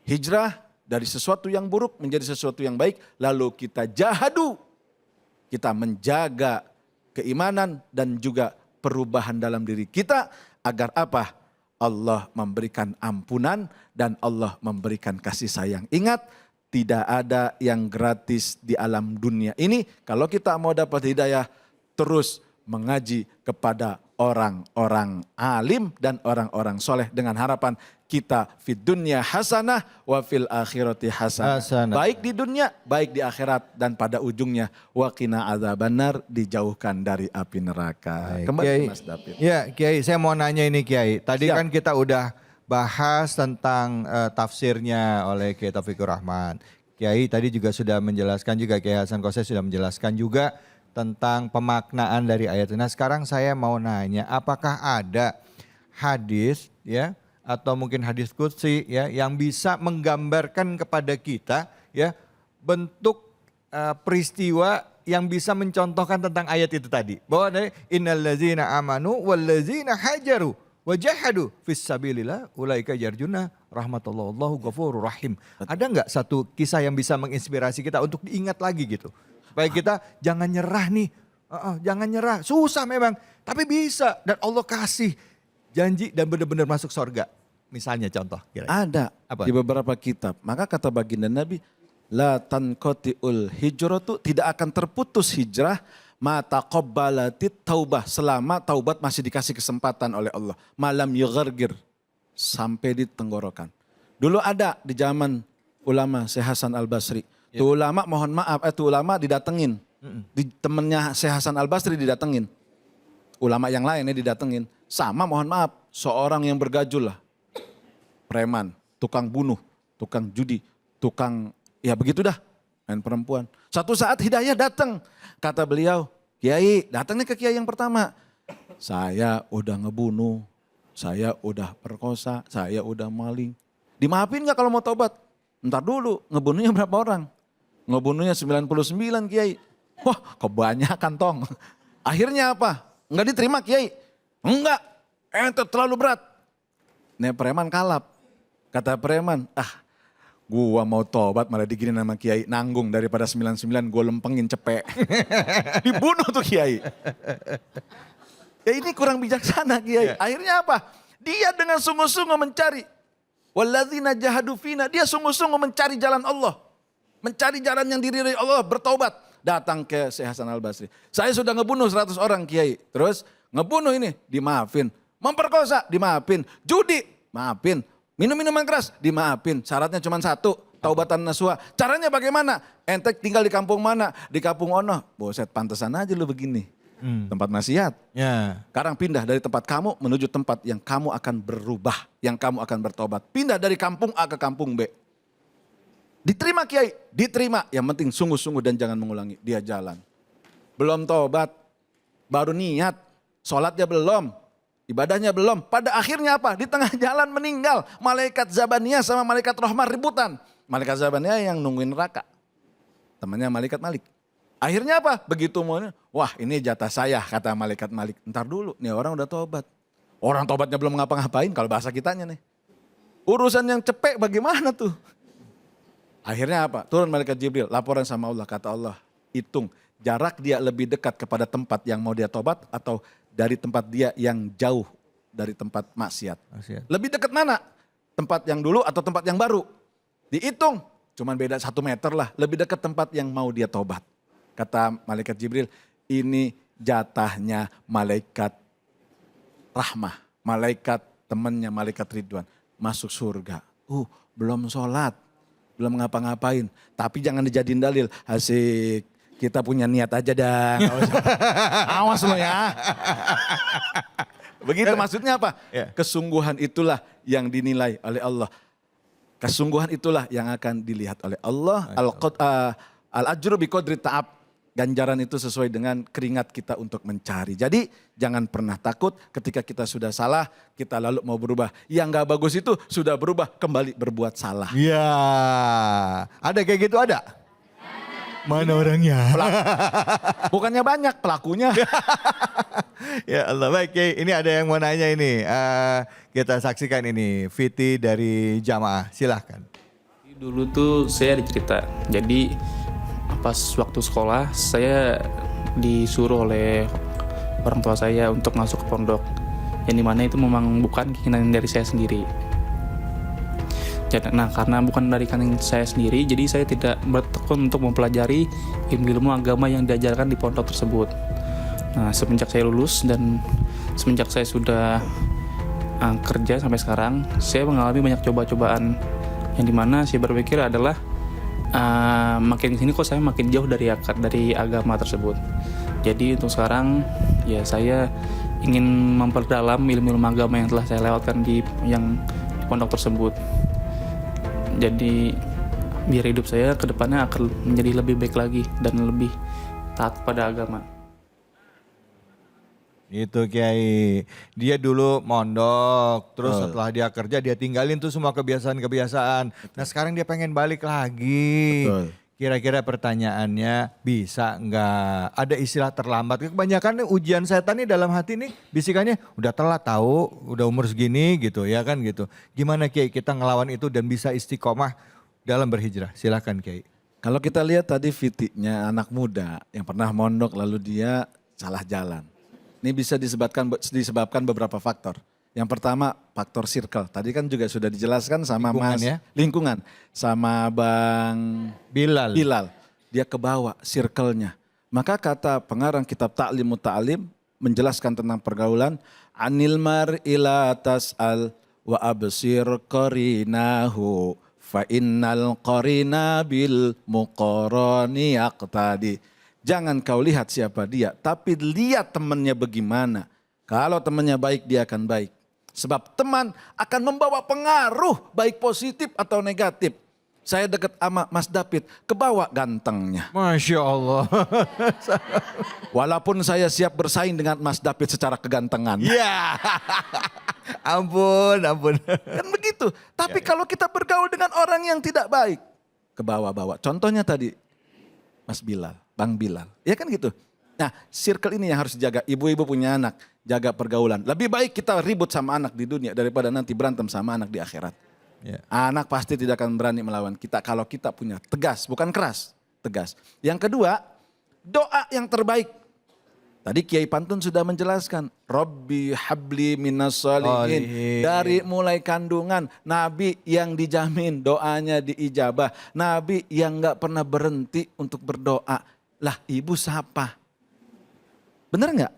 Speaker 5: hijrah dari sesuatu yang buruk menjadi sesuatu yang baik. Lalu kita jahadu, kita menjaga keimanan dan juga perubahan dalam diri kita. Agar apa? Allah memberikan ampunan dan Allah memberikan kasih sayang. Ingat, tidak ada yang gratis di alam dunia ini. Kalau kita mau dapat hidayah, terus mengaji kepada orang-orang alim dan orang-orang soleh dengan harapan kita fid dunya hasanah wa fil akhirati hasanah. Baik di dunia, baik di akhirat, dan pada ujungnya waqina adzabannar, dijauhkan dari api neraka.
Speaker 3: Baik,
Speaker 5: Kembali
Speaker 3: Kiai.
Speaker 5: ke Mas David.
Speaker 3: Ya Kiai, saya mau nanya ini Kiai. Tadi
Speaker 5: Siap.
Speaker 3: kan kita udah bahas tentang tafsirnya oleh Kiai Taufikur Rahman. Kiai tadi juga sudah menjelaskan juga, Kiai Hasan Kosseh sudah menjelaskan juga tentang pemaknaan dari ayat. Nah sekarang saya mau nanya, apakah ada hadis ya atau mungkin hadis qudsi ya yang bisa menggambarkan kepada kita ya bentuk peristiwa yang bisa mencontohkan tentang ayat itu tadi. Bahwa dari innallazina amanu wallazina hajaru wajahadu fis sabilillah ulaika yarjuna rahmatullah wallahu ghafurur rahim. Ada nggak satu kisah yang bisa menginspirasi kita untuk diingat lagi gitu? Supaya kita jangan nyerah nih. Jangan nyerah. Susah memang, tapi bisa dan Allah kasih janji dan benar-benar masuk surga. Misalnya contoh.
Speaker 5: Ada
Speaker 3: Apa?
Speaker 5: di beberapa kitab. Maka kata baginda Nabi, la tanqati'ul hijratu, tidak akan terputus hijrah ma taqabbalatit taubah, selama taubat masih dikasih kesempatan oleh Allah. Malam yughargir, sampai di tenggorokan. Dulu ada di zaman ulama Syekh Hasan Al-Basri. Tuh ulama mohon maaf, tuh ulama didatengin. Di temennya Syekh Hasan Al-Basri didatengin. Ulama yang lainnya didatengin. Sama mohon maaf, seorang yang bergajul lah. Preman, tukang bunuh, tukang judi, tukang ya begitu dah, main perempuan. Satu saat hidayah datang. Kata beliau, Kiai, datangnya ke Kiai yang pertama. Saya udah ngebunuh, saya udah perkosa, saya udah maling. Dimaafin gak kalau mau tobat? Ntar dulu, ngebunuhnya berapa orang? Ngebunuhnya 99 Kiai. Wah kebanyakan tong. Akhirnya apa? Enggak diterima Kiai. Enggak, itu terlalu berat. Nih preman kalap. Kata preman, gua mau tobat malah digini nama Kiai. Nanggung daripada 99 gua lempengin cepek. Dibunuh tuh Kiai. Ya ini kurang bijaksana Kiai. Akhirnya apa? Dia dengan sungguh-sungguh mencari. Walladzina jahadu fina. Dia sungguh-sungguh mencari jalan Allah. Mencari jalan yang diridhai Allah, bertobat. Datang ke Syekh Hasan Al-Basri. Saya sudah ngebunuh 100 orang Kiai. Terus ngebunuh ini, dimaafin. Memperkosa, dimaafin. Judi, maafin. Minum minuman keras, dimaafin. Syaratnya cuma satu, taubatan nasuha. Caranya bagaimana? Ente tinggal di kampung mana? Di kampung Ono. Boset, pantesan aja lu begini. Tempat maksiat.
Speaker 3: Ya.
Speaker 5: Sekarang pindah dari tempat kamu menuju tempat yang kamu akan berubah. Yang kamu akan bertobat. Pindah dari kampung A ke kampung B. Diterima Kiai, diterima. Yang penting sungguh-sungguh dan jangan mengulangi. Dia jalan. Belum tobat, baru niat. Sholatnya belum, ibadahnya belum. Pada akhirnya apa? Di tengah jalan meninggal. Malaikat Zabaniyah sama malaikat Rahmah ributan. Malaikat Zabaniyah yang nungguin neraka. Temannya malaikat Malik. Akhirnya apa? Begitu mau, wah ini jatah saya kata malaikat Malik. Ntar dulu, nih orang udah tobat. Orang tobatnya belum ngapa-ngapain kalau bahasa kitanya nih. Urusan yang cepek bagaimana tuh? Akhirnya apa? Turun malaikat Jibril, laporan sama Allah. Kata Allah, hitung jarak dia lebih dekat kepada tempat yang mau dia tobat atau dari tempat dia yang jauh dari tempat maksiat. Lebih dekat mana? Tempat yang dulu atau tempat yang baru? Dihitung, cuman beda 1 meter lah. Lebih dekat tempat yang mau dia tobat. Kata malaikat Jibril, ini jatahnya malaikat rahmah. Malaikat temannya malaikat Ridwan. Masuk surga. Belum sholat. belum ngapa-ngapain. Tapi jangan dijadiin dalil. Asik, kita punya niat aja dah. Nggak usah. Awas lo ya. Begitu maksudnya apa? Kesungguhan itulah yang dinilai oleh Allah. Kesungguhan itulah yang akan dilihat oleh Allah. Al-ajru biqadri ta'ab. Ganjaran itu sesuai dengan keringat kita untuk mencari. Jadi jangan pernah takut ketika kita sudah salah, kita lalu mau berubah. Yang gak bagus itu sudah berubah, kembali berbuat salah.
Speaker 3: Ya, ada kayak gitu ada? Mana orangnya?
Speaker 5: Bukannya banyak, pelakunya.
Speaker 3: Ya Allah, baik Kiai. Ini ada yang mau nanya ini. Kita saksikan ini, Fiti dari Jamaah, silahkan.
Speaker 9: Dulu tuh saya ada cerita, jadi pas waktu sekolah saya disuruh oleh orang tua saya untuk masuk ke pondok, yang dimana itu memang bukan keinginan dari saya sendiri. Nah, karena bukan dari keinginan saya sendiri, jadi saya tidak bertekun untuk mempelajari ilmu agama yang diajarkan di pondok tersebut. Nah, semenjak saya lulus dan semenjak saya sudah kerja sampai sekarang, saya mengalami banyak coba-cobaan yang dimana saya berpikir adalah makin kesini kok saya makin jauh dari agama tersebut. Jadi untuk sekarang ya saya ingin memperdalam ilmu agama yang telah saya lewatkan di pondok tersebut. Jadi biar hidup saya ke depannya akan menjadi lebih baik lagi dan lebih taat pada agama.
Speaker 3: Itu Kiai, dia dulu mondok, terus setelah dia kerja dia tinggalin tuh semua kebiasaan-kebiasaan. Nah sekarang dia pengen balik lagi.
Speaker 5: Betul.
Speaker 3: Kira-kira pertanyaannya bisa nggak? Ada istilah terlambat. Kebanyakan nih ujian setan nih dalam hati nih bisikannya udah telat tahu, udah umur segini gitu ya kan gitu. Gimana Kiai kita ngelawan itu dan bisa istiqomah dalam berhijrah? Silahkan Kiai.
Speaker 5: Kalau kita lihat tadi fitiknya anak muda yang pernah mondok lalu dia salah jalan. Ini bisa disebabkan beberapa faktor. Yang pertama faktor circle. Tadi kan juga sudah dijelaskan sama
Speaker 3: lingkungan,
Speaker 5: Mas.
Speaker 3: Ya?
Speaker 5: Lingkungan. Sama Bang
Speaker 3: Bilal.
Speaker 5: Dia kebawa circle-nya. Maka kata pengarang kitab Ta'lim Muta'alim menjelaskan tentang pergaulan. Anil mar'ila tas'al wa absir qarinahu fa innal qarina bil muqarani yaqtadi. Jangan kau lihat siapa dia, tapi lihat temannya bagaimana. Kalau temannya baik, dia akan baik. Sebab teman akan membawa pengaruh baik positif atau negatif. Saya dekat sama Mas David, kebawa gantengnya.
Speaker 3: Masya Allah.
Speaker 5: Walaupun saya siap bersaing dengan Mas David secara kegantengan.
Speaker 3: Ya, ampun.
Speaker 5: Kan begitu. Tapi kalau kita bergaul dengan orang yang tidak baik, kebawa-bawa. Contohnya tadi, Mas Bilal. Bang Bilal, ya kan gitu. Nah circle ini yang harus dijaga, ibu-ibu punya anak, jaga pergaulan. Lebih baik kita ribut sama anak di dunia daripada nanti berantem sama anak di akhirat.
Speaker 3: Ya.
Speaker 5: Anak pasti tidak akan berani melawan kita kalau kita punya tegas, bukan keras, tegas. Yang kedua, doa yang terbaik. Tadi Kiai Pantun sudah menjelaskan, Rabbi habli minas sholihin. Dari mulai kandungan, Nabi yang dijamin doanya diijabah. Nabi yang gak pernah berhenti untuk berdoa. Lah ibu siapa? Bener gak?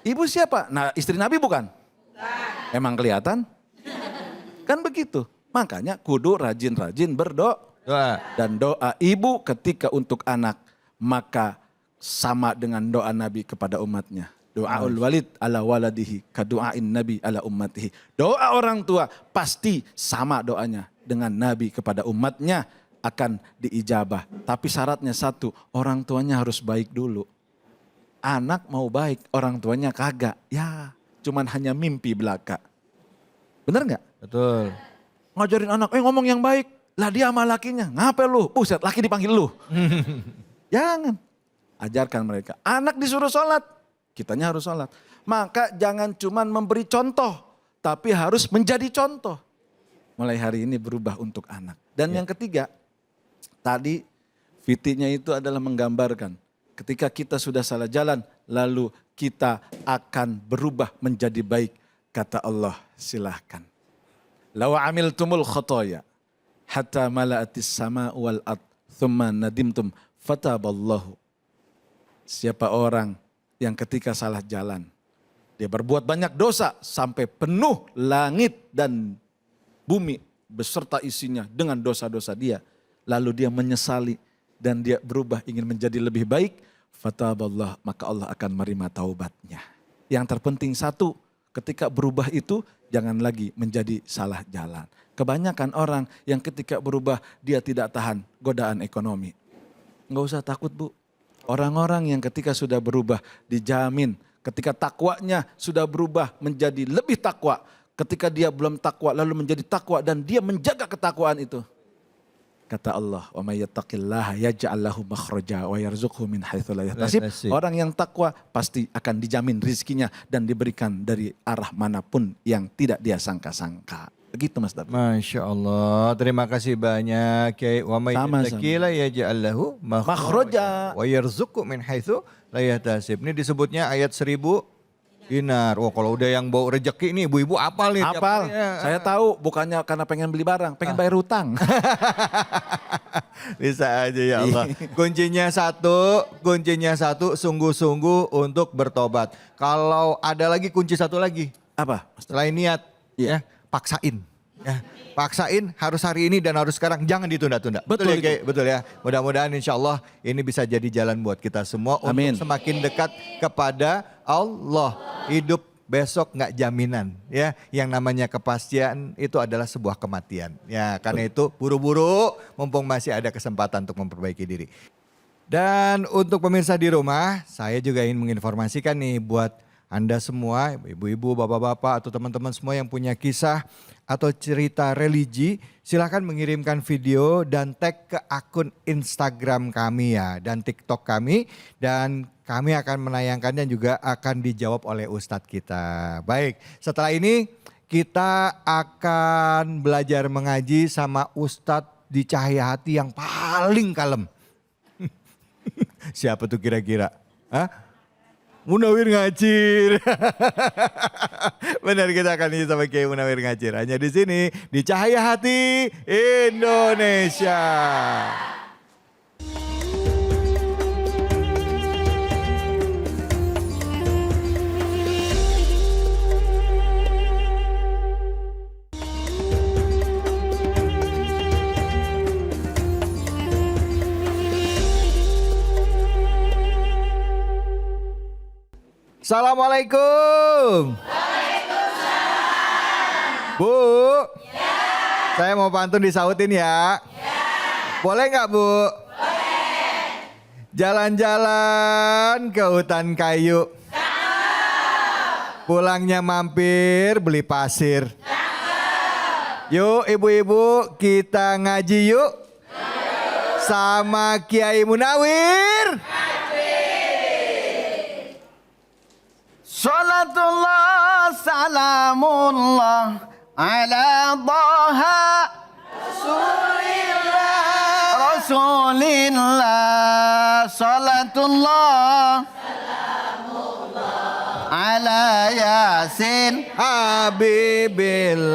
Speaker 5: Ibu siapa? Nah istri Nabi bukan? Emang kelihatan? Kan begitu. Makanya kudu rajin-rajin berdoa. Dan doa ibu ketika untuk anak, maka sama dengan doa Nabi kepada umatnya. Doaul walid ala waladihi kadu'ain Nabi ala ummatihi. Doa orang tua pasti sama doanya dengan Nabi kepada umatnya akan diijabah. Tapi syaratnya satu, orang tuanya harus baik dulu. Anak mau baik, orang tuanya kagak. Ya cuman hanya mimpi belaka. Bener gak?
Speaker 3: Betul.
Speaker 5: Ngajarin anak, ngomong yang baik. Lah dia sama lakinya, ngapain lu? Buset, laki dipanggil lu. Jangan. Ajarkan mereka. Anak disuruh sholat, kitanya harus sholat. Maka jangan cuman memberi contoh, tapi harus menjadi contoh. Mulai hari ini berubah untuk anak. Dan yang ketiga, tadi fitinya itu adalah menggambarkan. Ketika kita sudah salah jalan, lalu kita akan berubah menjadi baik. Kata Allah, silahkan. Law amiltumul khotoya, hatta mala'atis sama wal ard, thumma nadimtum fataballahu. Siapa orang yang ketika salah jalan, dia berbuat banyak dosa sampai penuh langit dan bumi beserta isinya dengan dosa-dosa dia. Lalu dia menyesali dan dia berubah ingin menjadi lebih baik. Fataballah, maka Allah akan menerima taubatnya. Yang terpenting satu, ketika berubah itu jangan lagi menjadi salah jalan. Kebanyakan orang yang ketika berubah dia tidak tahan godaan ekonomi. Nggak usah takut Bu. Orang-orang yang ketika sudah berubah dijamin. Ketika takwanya sudah berubah menjadi lebih takwa. Ketika dia belum takwa lalu menjadi takwa dan dia menjaga ketakwaan itu. Kata Allah, "Wa may yattaqillaha yaj'al lahu makhraja wa yarzuqhu min haitsu la yahtasib." Orang yang takwa pasti akan dijamin rezekinya dan diberikan dari arah manapun yang tidak dia sangka-sangka. Begitu Mas David.
Speaker 3: Masya Allah, terima kasih banyak Kiai. Wa may yattaqillaha yaj'al lahu makhraja wa yarzuqhu min haitsu la yahtasib. Ini disebutnya ayat 1000 dinar. Wah, kalau udah yang bau rejeki nih ibu-ibu apal nih.
Speaker 5: Apal. Saya tahu bukannya karena pengen beli barang, pengen bayar hutang.
Speaker 3: Bisa aja ya Allah. Kuncinya satu, sungguh-sungguh untuk bertobat. Kalau ada lagi kunci satu lagi.
Speaker 5: Apa?
Speaker 3: Selain niat, ya paksain. Ya, paksain harus hari ini dan harus sekarang, jangan ditunda-tunda. Betul ya Kiai? Betul ya. Mudah-mudahan insya Allah ini bisa jadi jalan buat kita semua. Amin. Untuk semakin dekat kepada Allah. Hidup besok nggak jaminan ya. Yang namanya kepastian itu adalah sebuah kematian. Ya, karena itu buru-buru mumpung masih ada kesempatan untuk memperbaiki diri. Dan untuk pemirsa di rumah, saya juga ingin menginformasikan nih buat Anda semua, ibu-ibu, bapak-bapak atau teman-teman semua yang punya kisah atau cerita religi, silahkan mengirimkan video dan tag ke akun Instagram kami ya dan TikTok kami, dan kami akan menayangkannya juga akan dijawab oleh Ustadz kita. Baik, setelah ini kita akan belajar mengaji sama Ustadz di Cahaya Hati yang paling kalem. Siapa tuh kira-kira? Hah? Munawir Ngacir. Benar, kita akan ini sama Kiai Munawir Ngacir. Hanya di sini di Cahaya Hati Indonesia. Assalamualaikum. Waalaikumsalam. Bu, ya. Saya mau pantun disautin ya. Boleh nggak Bu? Boleh. Jalan-jalan ke hutan kayu. Pulangnya mampir beli pasir. Yuk ibu-ibu kita ngaji yuk. Sama Kiai Munawir.
Speaker 10: Salatullah salamullah ala Taha Rasulillah. Salatullah salamullah ala Yasin
Speaker 3: Habibillah.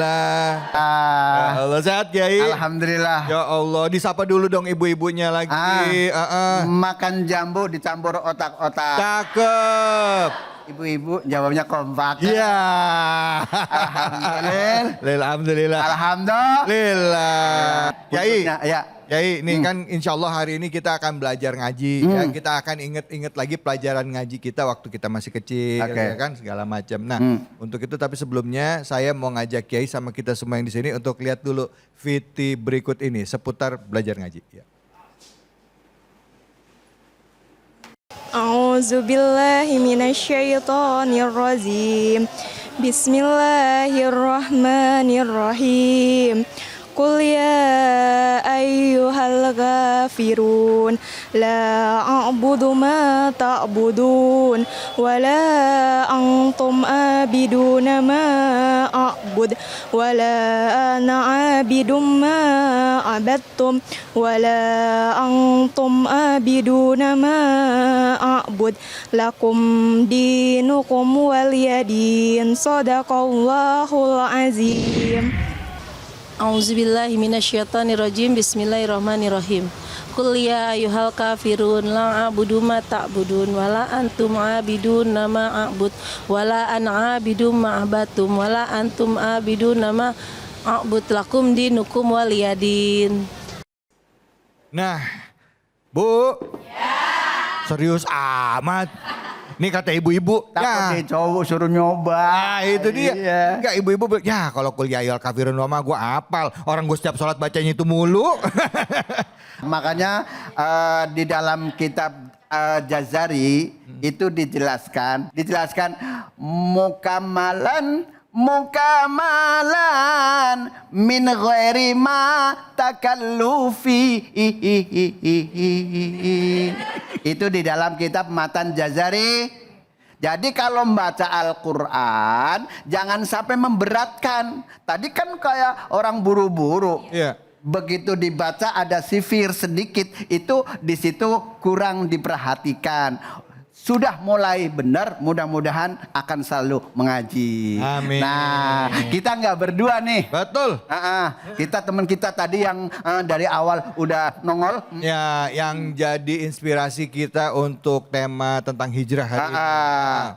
Speaker 3: Ya Allah, sehat Kiai?
Speaker 10: Alhamdulillah.
Speaker 3: Ya Allah, disapa dulu dong ibu-ibunya lagi.
Speaker 10: Makan jambu dicampur otak-otak.
Speaker 3: Cakep.
Speaker 10: Ibu-ibu jawabnya kompak.
Speaker 3: Iya.
Speaker 10: Alhamdulillah.
Speaker 3: Alhamdulillah. Kiai,
Speaker 10: ya.
Speaker 3: Kiai, ini kan insya Allah hari ini kita akan belajar ngaji. Ya, kita akan inget-inget lagi pelajaran ngaji kita waktu kita masih kecil, ya kan, segala macam. Nah, untuk itu tapi sebelumnya saya mau ngajak Kiai sama kita semua yang di sini untuk lihat dulu VT berikut ini seputar belajar ngaji. Ya.
Speaker 11: A'udzubillahi minasyaitonirrajim. Bismillahirrahmanirrahim. Qul ya ayyuhal ghafirun la a'budu ma ta'budun wa la antum abiduna ma a'bud wa la ana abidum ma abattum wa la antum abiduna ma a'bud lakum dinukum waliyadin. Sadaqallahul azim.
Speaker 12: A'udzubillahi minasyaitonirrajim. Bismillahirrahmanirrahim. Qul ya ayyuhal kafirun la a'budu ma ta'budun wa la antum abidun ma a'bud wa la ana abidum ma abatum wa la antum abidun ma a'bud lakum dinukum waliyadin.
Speaker 3: Nah, Bu. Serius amat. Ini kata ibu-ibu.
Speaker 10: Takut deh cowok suruh nyoba.
Speaker 3: Nah itu dia.
Speaker 10: Iya.
Speaker 3: Enggak ibu-ibu bilang, ya kalau kuliah ayyuhal kafirun mah gue apal. Orang gue setiap sholat bacanya itu mulu.
Speaker 10: Makanya di dalam kitab Jazari itu dijelaskan mukamalan min ghairi ma takallufi. Itu di dalam kitab Matan Jazari. Jadi kalau membaca Al-Quran jangan sampai memberatkan. Tadi kan kayak orang buru-buru.
Speaker 3: Iya.
Speaker 10: Begitu dibaca ada sifir sedikit, itu di situ kurang diperhatikan. Sudah mulai benar, mudah-mudahan akan selalu mengaji.
Speaker 3: Amin.
Speaker 10: Nah, kita nggak berdua nih.
Speaker 3: Betul.
Speaker 10: Kita teman kita tadi yang dari awal udah nongol.
Speaker 3: Ya, yang jadi inspirasi kita untuk tema tentang hijrah hari ini.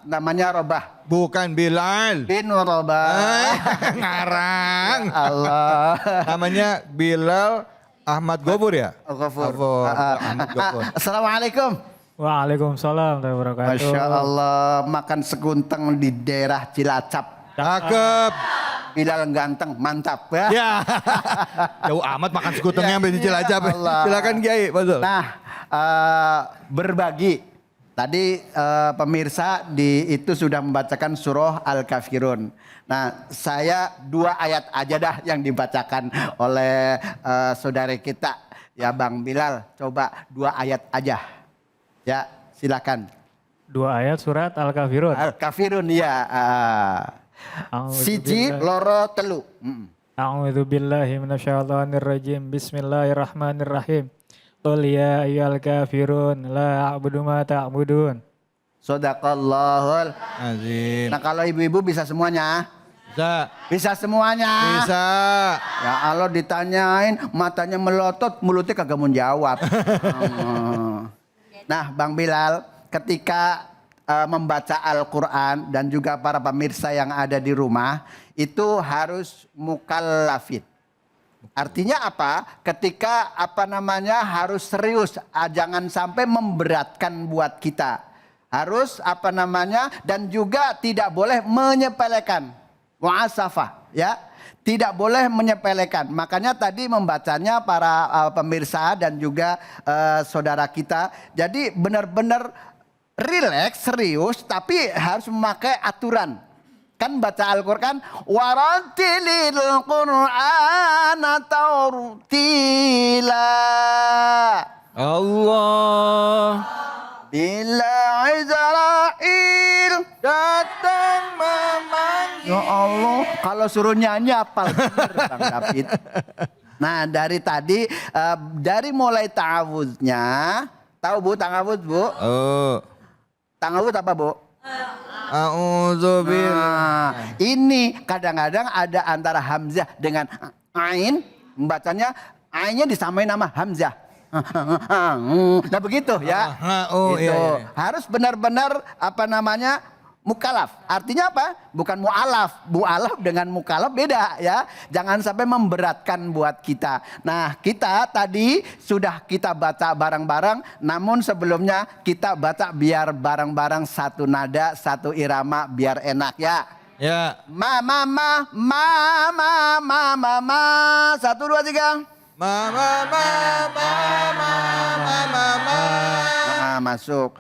Speaker 10: Namanya Robah.
Speaker 3: Bukan Bilal.
Speaker 10: Bin Robah.
Speaker 3: Ngarang.
Speaker 10: Allah.
Speaker 3: Namanya Bilal Ahmad Gofur ya?
Speaker 10: Gofur.
Speaker 3: Ahmad Gofur.
Speaker 10: Assalamualaikum.
Speaker 6: Waalaikumsalam warahmatullahi wabarakatuh.
Speaker 10: Masya Allah, makan sekunteng di daerah Cilacap.
Speaker 3: Cakep.
Speaker 10: Bilal ganteng, mantap ya.
Speaker 3: Ya. Jauh amat makan sekuntengnya sampai di Cilacap. Silakan Kiai, betul.
Speaker 10: Nah, berbagi. Tadi pemirsa itu sudah membacakan surah Al-Kafirun. Nah, saya 2 ayat aja dah yang dibacakan oleh saudara kita. Ya Bang Bilal, coba 2 ayat aja. Ya, silakan.
Speaker 6: 2 ayat surat Al-Kafirun.
Speaker 10: Al-Kafirun ya. Siji loro telu.
Speaker 6: A'udzu billahi minasyaitonir rajim. Bismillahirrahmanirrahim. Qul ya ayyuhal kafirun la a'budu ma ta'budun.
Speaker 10: Shadaqallahul
Speaker 3: azim.
Speaker 10: Nah, kalau ibu-ibu bisa semuanya?
Speaker 3: Bisa.
Speaker 10: Bisa semuanya?
Speaker 3: Bisa.
Speaker 10: Ya Allah ditanyain matanya melotot, mulutnya kagak mau jawab. Nah, Bang Bilal, ketika membaca Al-Quran dan juga para pemirsa yang ada di rumah, itu harus mukallafin. Artinya apa? Ketika harus serius, jangan sampai memberatkan buat kita. Harus dan juga tidak boleh menyepelekan. Mu'asafah, ya. Tidak boleh menyepelekan. Makanya tadi membacanya para pemirsa dan juga saudara kita. Jadi benar-benar rileks, serius, tapi harus memakai aturan. Kan baca Al-Quran, warattilil Qur'ana tartila.
Speaker 3: Allah.
Speaker 10: Bila Israel datang memanggil. Ya Allah, kalau suruh nyanyi apal bener Bang David. Nah, dari tadi dari mulai ta'awudznya, tahu Bu ta'awudz Bu? Ta'awudz apa Bu?
Speaker 3: A'udzubillah.
Speaker 10: Ini kadang-kadang ada antara hamzah dengan ain, membacanya ainnya disamain nama hamzah. Nah begitu ya. Iya. Harus benar-benar mukalaf. Artinya apa? Bukan mu'alaf. Mu'alaf dengan mukalaf beda ya. Jangan sampai memberatkan buat kita. Nah, kita tadi sudah kita baca bareng-bareng. Namun sebelumnya kita baca biar bareng-bareng satu nada, satu irama biar enak ya.
Speaker 3: Ya.
Speaker 10: Ma. 1, 2, 3. Masuk.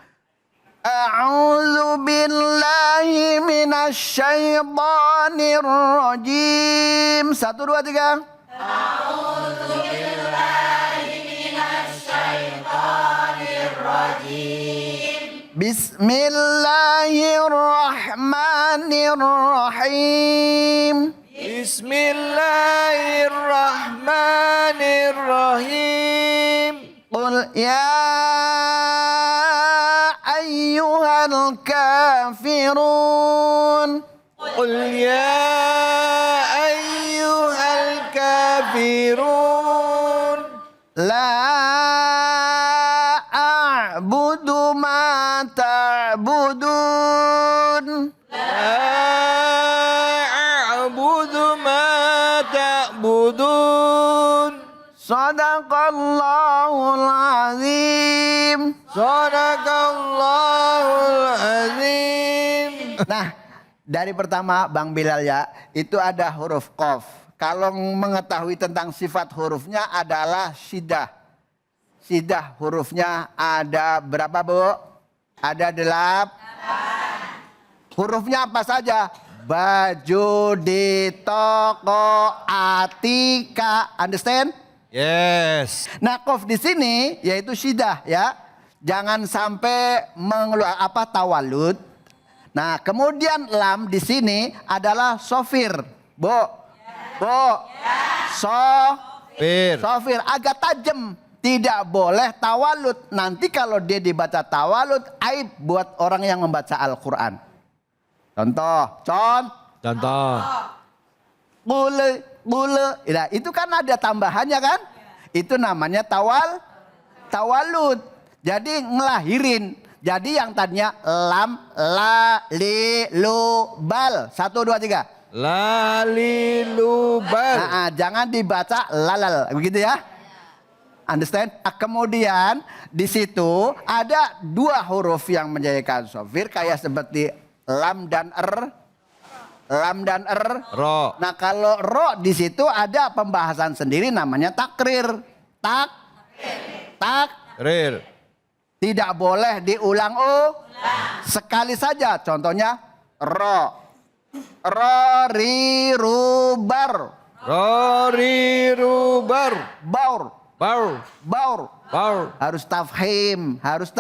Speaker 10: A'udzu billahi minasyaitonir rajim. 1, 2, 3. A'udzu billahi minasyaitonir rajim. Bismillahirrahmanirrahim. Bismillahirrahmanirrahim. Qul ya ayyuhal kafirun.
Speaker 3: Qul ya ayyuhal kafirun.
Speaker 10: La a'budu ma ta'budun.
Speaker 3: La a'budu ma ta'budun.
Speaker 10: Sadaqallahul azim.
Speaker 3: Sadaqallahul azim.
Speaker 10: Nah, dari pertama Bang Bilal ya, itu ada huruf qaf. Kalau mengetahui tentang sifat hurufnya adalah syiddah. Syiddah hurufnya ada berapa, Bu? Ada 8. Hurufnya apa saja? Baju di toko Atika. Understand?
Speaker 3: Yes.
Speaker 10: Nah, qaf di sini yaitu syiddah ya. Jangan sampai mengeluarkan tawalud. Nah, kemudian lam di sini adalah sofir. Sofir agak tajam. Tidak boleh tawalud. Nanti kalau dia dibaca tawalud, aib buat orang yang membaca Al-Quran. Contoh. Bule. Nah, itu kan ada tambahannya kan? Itu namanya tawalud. Jadi ngelahirin. Jadi yang tadinya lam, la, li, lu, bal. 1, 2, 3.
Speaker 3: La, li, lu, bal.
Speaker 10: Jangan dibaca lalal. Begitu ya. Understand? Kemudian di situ ada 2 huruf yang menjadikan sofir. Kayak seperti lam dan er.
Speaker 3: Ro.
Speaker 10: Nah, kalau ro di situ ada pembahasan sendiri namanya takrir.
Speaker 3: Takrir.
Speaker 10: Tidak boleh diulang sekali saja. Contohnya ro, ri, ru, bar. Baur. Harus tafhim, harus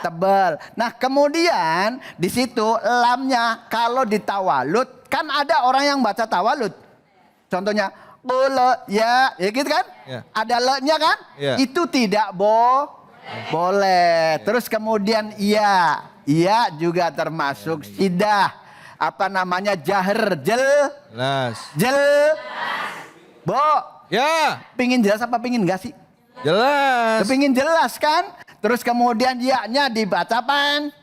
Speaker 10: tebal. Nah, kemudian di situ lamnya kalau ditawalud kan ada orang yang baca tawalud. Contohnya ya gitu kan?
Speaker 3: Ya.
Speaker 10: Ada le-nya kan?
Speaker 3: Ya.
Speaker 10: Itu tidak boleh. Terus kemudian iya juga termasuk syiddah. Apa namanya? Jahr,
Speaker 3: Jelas. Ya.
Speaker 10: Pingin jelas apa pingin enggak sih?
Speaker 3: Jelas.
Speaker 10: Pingin jelas kan? Terus kemudian ya-nya dibaca pan?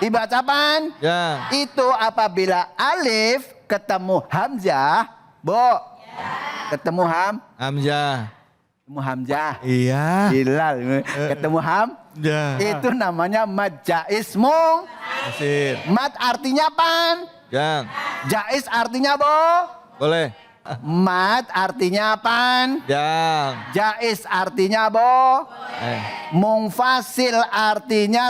Speaker 10: Dibaca pan?
Speaker 3: Ya.
Speaker 10: Itu apabila alif ketemu hamzah, ketemu
Speaker 3: Hamzah.
Speaker 10: Iya. Hilal. Ketemu
Speaker 3: Ya.
Speaker 10: itu namanya mad jaiz
Speaker 3: Masir.
Speaker 10: Mad artinya pan? Jaiz artinya
Speaker 3: Boleh.
Speaker 10: Mad artinya pan? Jaiz artinya Mungfasil artinya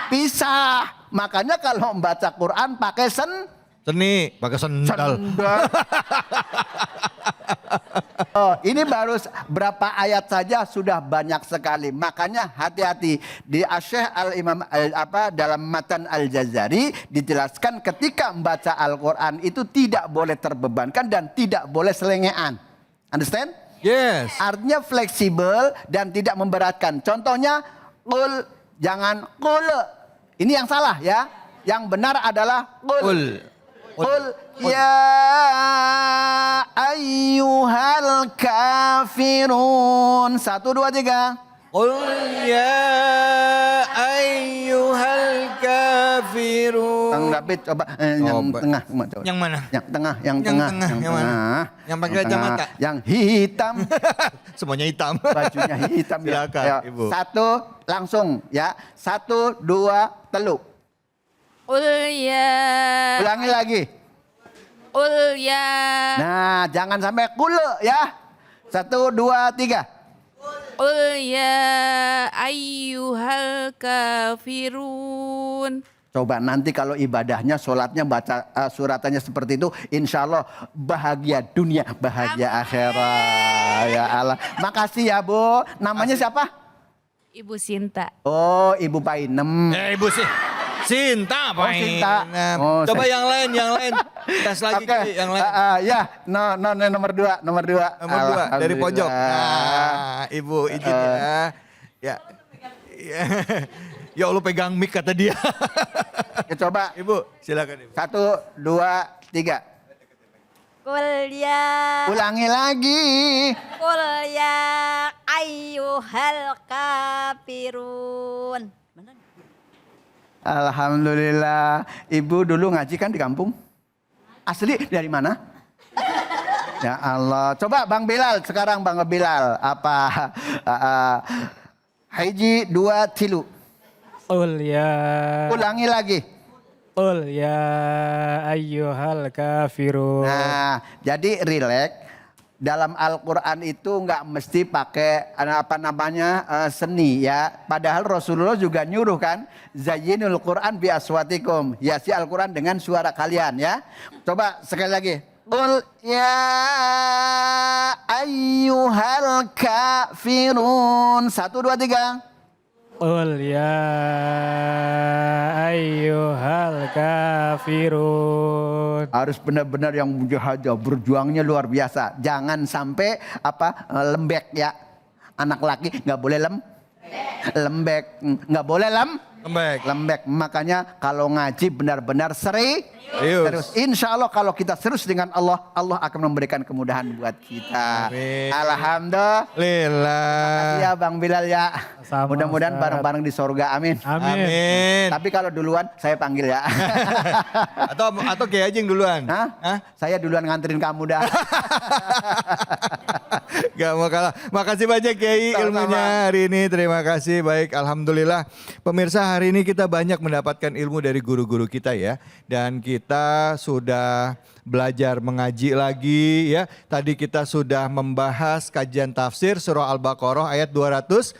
Speaker 10: pisah. Makanya kalau membaca Quran pakai
Speaker 3: Seni, pakai sendal.
Speaker 10: Ini baru berapa ayat saja sudah banyak sekali. Makanya hati-hati di Syekh Al-Imam dalam Matan Al-Jazari dijelaskan ketika membaca Al-Quran itu tidak boleh terbebankan dan tidak boleh selengean. Understand?
Speaker 3: Yes.
Speaker 10: Artinya fleksibel dan tidak memberatkan. Contohnya qul, jangan qul. Ini yang salah ya. Yang benar adalah qul. Qul ya ayyuhal kafirun. 1, 2, 3.
Speaker 3: Qul ya ayyuhal kafirun.
Speaker 10: Kang David coba yang tengah. Coba.
Speaker 3: Yang mana?
Speaker 10: Yang tengah. Yang
Speaker 3: mana? Yang pakai kacamata.
Speaker 10: Yang hitam.
Speaker 3: Semuanya hitam.
Speaker 10: Bajunya hitam ya.
Speaker 3: Silakan, Ibu.
Speaker 10: 1 langsung ya. 1, 2, 3.
Speaker 11: Qul ya.
Speaker 10: Ulangi lagi.
Speaker 11: Qul ya.
Speaker 10: Nah, jangan sampai kule ya. 1, 2, 3.
Speaker 11: Qul ya ayyuhal kafirun.
Speaker 10: Coba nanti kalau ibadahnya, sholatnya, baca suratannya seperti itu, insya Allah bahagia dunia, bahagia akhirat. Ya Allah. Makasih ya Bu. Namanya siapa?
Speaker 11: Ibu Sinta.
Speaker 10: Oh, Ibu Painem.
Speaker 3: Ibu sih. Sinta, Pak.
Speaker 10: Sinta.
Speaker 3: Coba yang lain. Tes lagi yang lain.
Speaker 10: Ya, nomor 2.
Speaker 3: Nomor 2 dari pojok. Nah, Ibu izin ya. Ya Allah pegang mic kata dia.
Speaker 10: Coba
Speaker 3: Ibu, silakan Ibu.
Speaker 10: 1, 2, 3.
Speaker 11: Qul ya.
Speaker 10: Ulangi lagi.
Speaker 11: Qul ya ayyuhal kafirun.
Speaker 10: Alhamdulillah. Ibu dulu ngaji kan di kampung? Asli dari mana? Ya Allah. Coba Bang Bilal sekarang, Bang Bilal. Apa? Hiji, dua, tilu. Ulangi lagi.
Speaker 6: Qul ya ayyuhal kafirun.
Speaker 10: Nah, jadi rileks. Dalam Al-Quran itu nggak mesti pakai seni ya. Padahal Rasulullah juga nyuruh kan, zayyinul Quran bi aswatikum. Hiasi Al-Quran dengan suara kalian ya. Coba sekali lagi. Qul ya ayyuhal kafirun. 1, 2, 3.
Speaker 6: Qul ya ayyuhal kafirun.
Speaker 10: Harus benar-benar yang mujahadah, berjuangnya luar biasa. Jangan sampai lembek ya. Anak laki nggak boleh lembek, nggak boleh lembek. Makanya kalau ngaji benar-benar terus. Insya Allah kalau kita serius dengan Allah, Allah akan memberikan kemudahan buat kita.
Speaker 3: Amin.
Speaker 10: Alhamdulillah. Ya Bang Bilal ya. Mudah-mudahan bareng-bareng di sorga. Amin. Tapi kalau duluan saya panggil ya.
Speaker 3: atau Kiai aja yang duluan.
Speaker 10: Hah? Saya duluan nganterin kamu dah.
Speaker 3: Gak mau kalah. Makasih banyak Kiai ilmunya hari ini. Terima kasih. Baik, alhamdulillah. Pemirsa, hari ini kita banyak mendapatkan ilmu dari guru-guru kita ya. Dan kita sudah belajar mengaji lagi ya. Tadi kita sudah membahas kajian tafsir surah Al-Baqarah ayat 218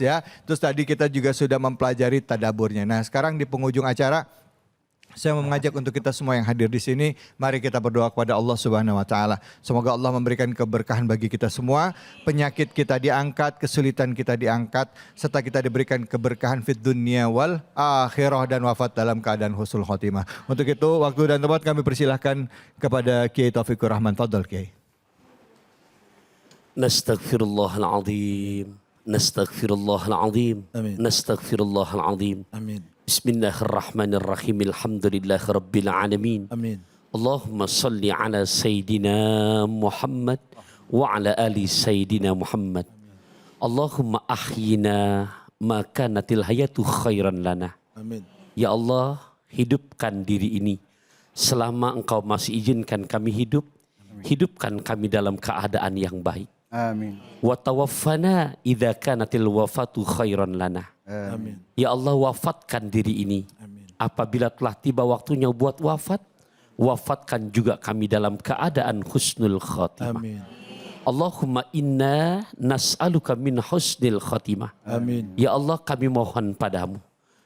Speaker 3: ya. Terus tadi kita juga sudah mempelajari tadaburnya. Nah, sekarang di penghujung acara saya mau mengajak untuk kita semua yang hadir di sini, mari kita berdoa kepada Allah Subhanahu wa taala. Semoga Allah memberikan keberkahan bagi kita semua, penyakit kita diangkat, kesulitan kita diangkat, serta kita diberikan keberkahan fid dunya wal akhirah dan wafat dalam keadaan husnul khotimah. Untuk itu, waktu dan tempat kami persilahkan kepada Kiai Taufikur Rahman. Fadhal Kiai.
Speaker 4: Nastaghfirullahaladzim. Nastaghfirullahaladzim.
Speaker 8: Amin.
Speaker 4: Nastaghfirullahaladzim.
Speaker 8: Amin.
Speaker 4: Bismillahirrahmanirrahim. Alhamdulillahirabbil alamin.
Speaker 8: Amin.
Speaker 4: Allahumma salli ala sayyidina Muhammad wa ala ali sayyidina Muhammad. Allahumma ahyina ma kanatil hayatu khairan lana.
Speaker 8: Amin.
Speaker 4: Ya Allah, hidupkan diri ini selama Engkau masih izinkan kami hidup. Hidupkan kami dalam keadaan yang baik.
Speaker 10: Amin.
Speaker 4: Wa tawaffana idza kanatil wafatu khairan lana.
Speaker 8: Amin.
Speaker 4: Ya Allah, wafatkan diri ini.
Speaker 8: Amin.
Speaker 4: Apabila telah tiba waktunya buat wafat, wafatkan juga kami dalam keadaan husnul khatimah.
Speaker 8: Amin.
Speaker 4: Allahumma inna nas'aluka min husnil khatimah.
Speaker 8: Amin.
Speaker 4: Ya Allah, kami mohon padamu,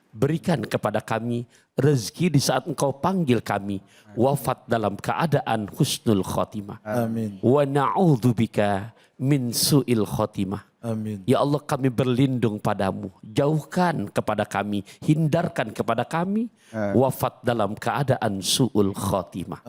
Speaker 4: berikan kepada kami rezeki di saat Engkau panggil kami wafat dalam keadaan husnul khatimah.
Speaker 8: Amin.
Speaker 4: Wa na'udzubika min su'il khatimah.
Speaker 8: Amin.
Speaker 4: Ya Allah, kami berlindung padamu. Jauhkan kepada kami, hindarkan kepada kami wafat dalam keadaan su'ul khatimah.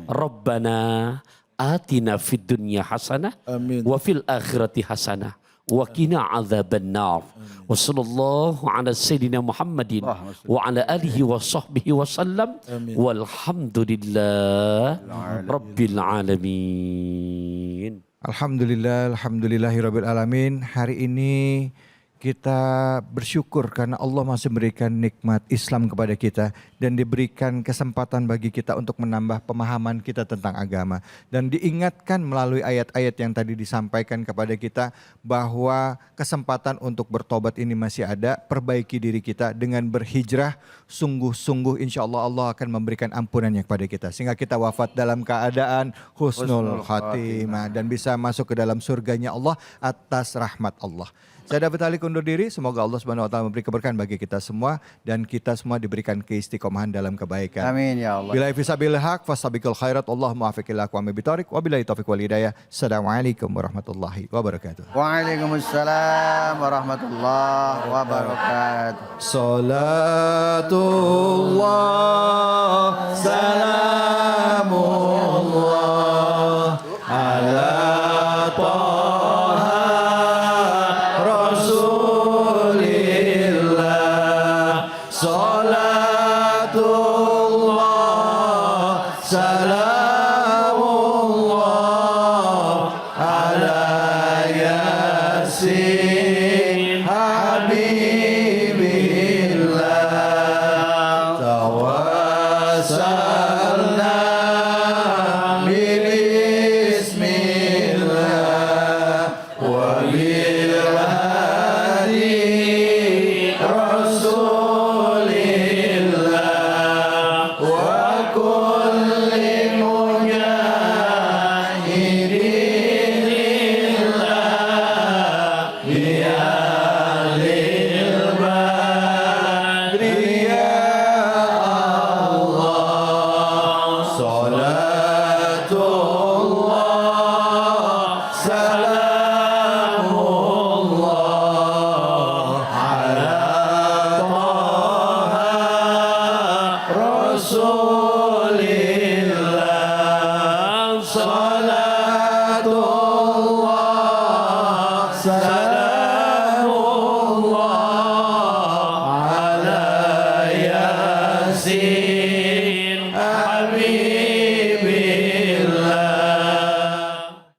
Speaker 4: Rabbana atina fid dunya hasanah wa fil akhirati hasanah wa qina adzabannar. Wa sallallahu ala sayyidina Muhammadin wa ala alihi wa sahbihi wa sallam. Walhamdulillah rabbil alamin.
Speaker 3: Alhamdulillahirabbil alamin. Hari ini kita bersyukur karena Allah masih memberikan nikmat Islam kepada kita dan diberikan kesempatan bagi kita untuk menambah pemahaman kita tentang agama. Dan diingatkan melalui ayat-ayat yang tadi disampaikan kepada kita bahwa kesempatan untuk bertobat ini masih ada. Perbaiki diri kita dengan berhijrah, sungguh-sungguh insya Allah Allah akan memberikan ampunannya kepada kita. Sehingga kita wafat dalam keadaan husnul khatimah dan bisa masuk ke dalam surganya Allah atas rahmat Allah. Saya David Halik undur diri, semoga Allah Subhanahu wa taala memberi keberkahan bagi kita semua dan kita semua diberikan keistiqomahan dalam kebaikan.
Speaker 10: Amin ya Allah.
Speaker 3: Bila fisabil haq fasabiqul khairat, Allahumma afiqil aqwami bitariq wa billahi taufiq wal hidayah. Assalamualaikum warahmatullahi wabarakatuh.
Speaker 10: Waalaikumsalam warahmatullahi wabarakatuh.
Speaker 3: Salatullah salamullah ala Habibillah tawassalna
Speaker 8: salatu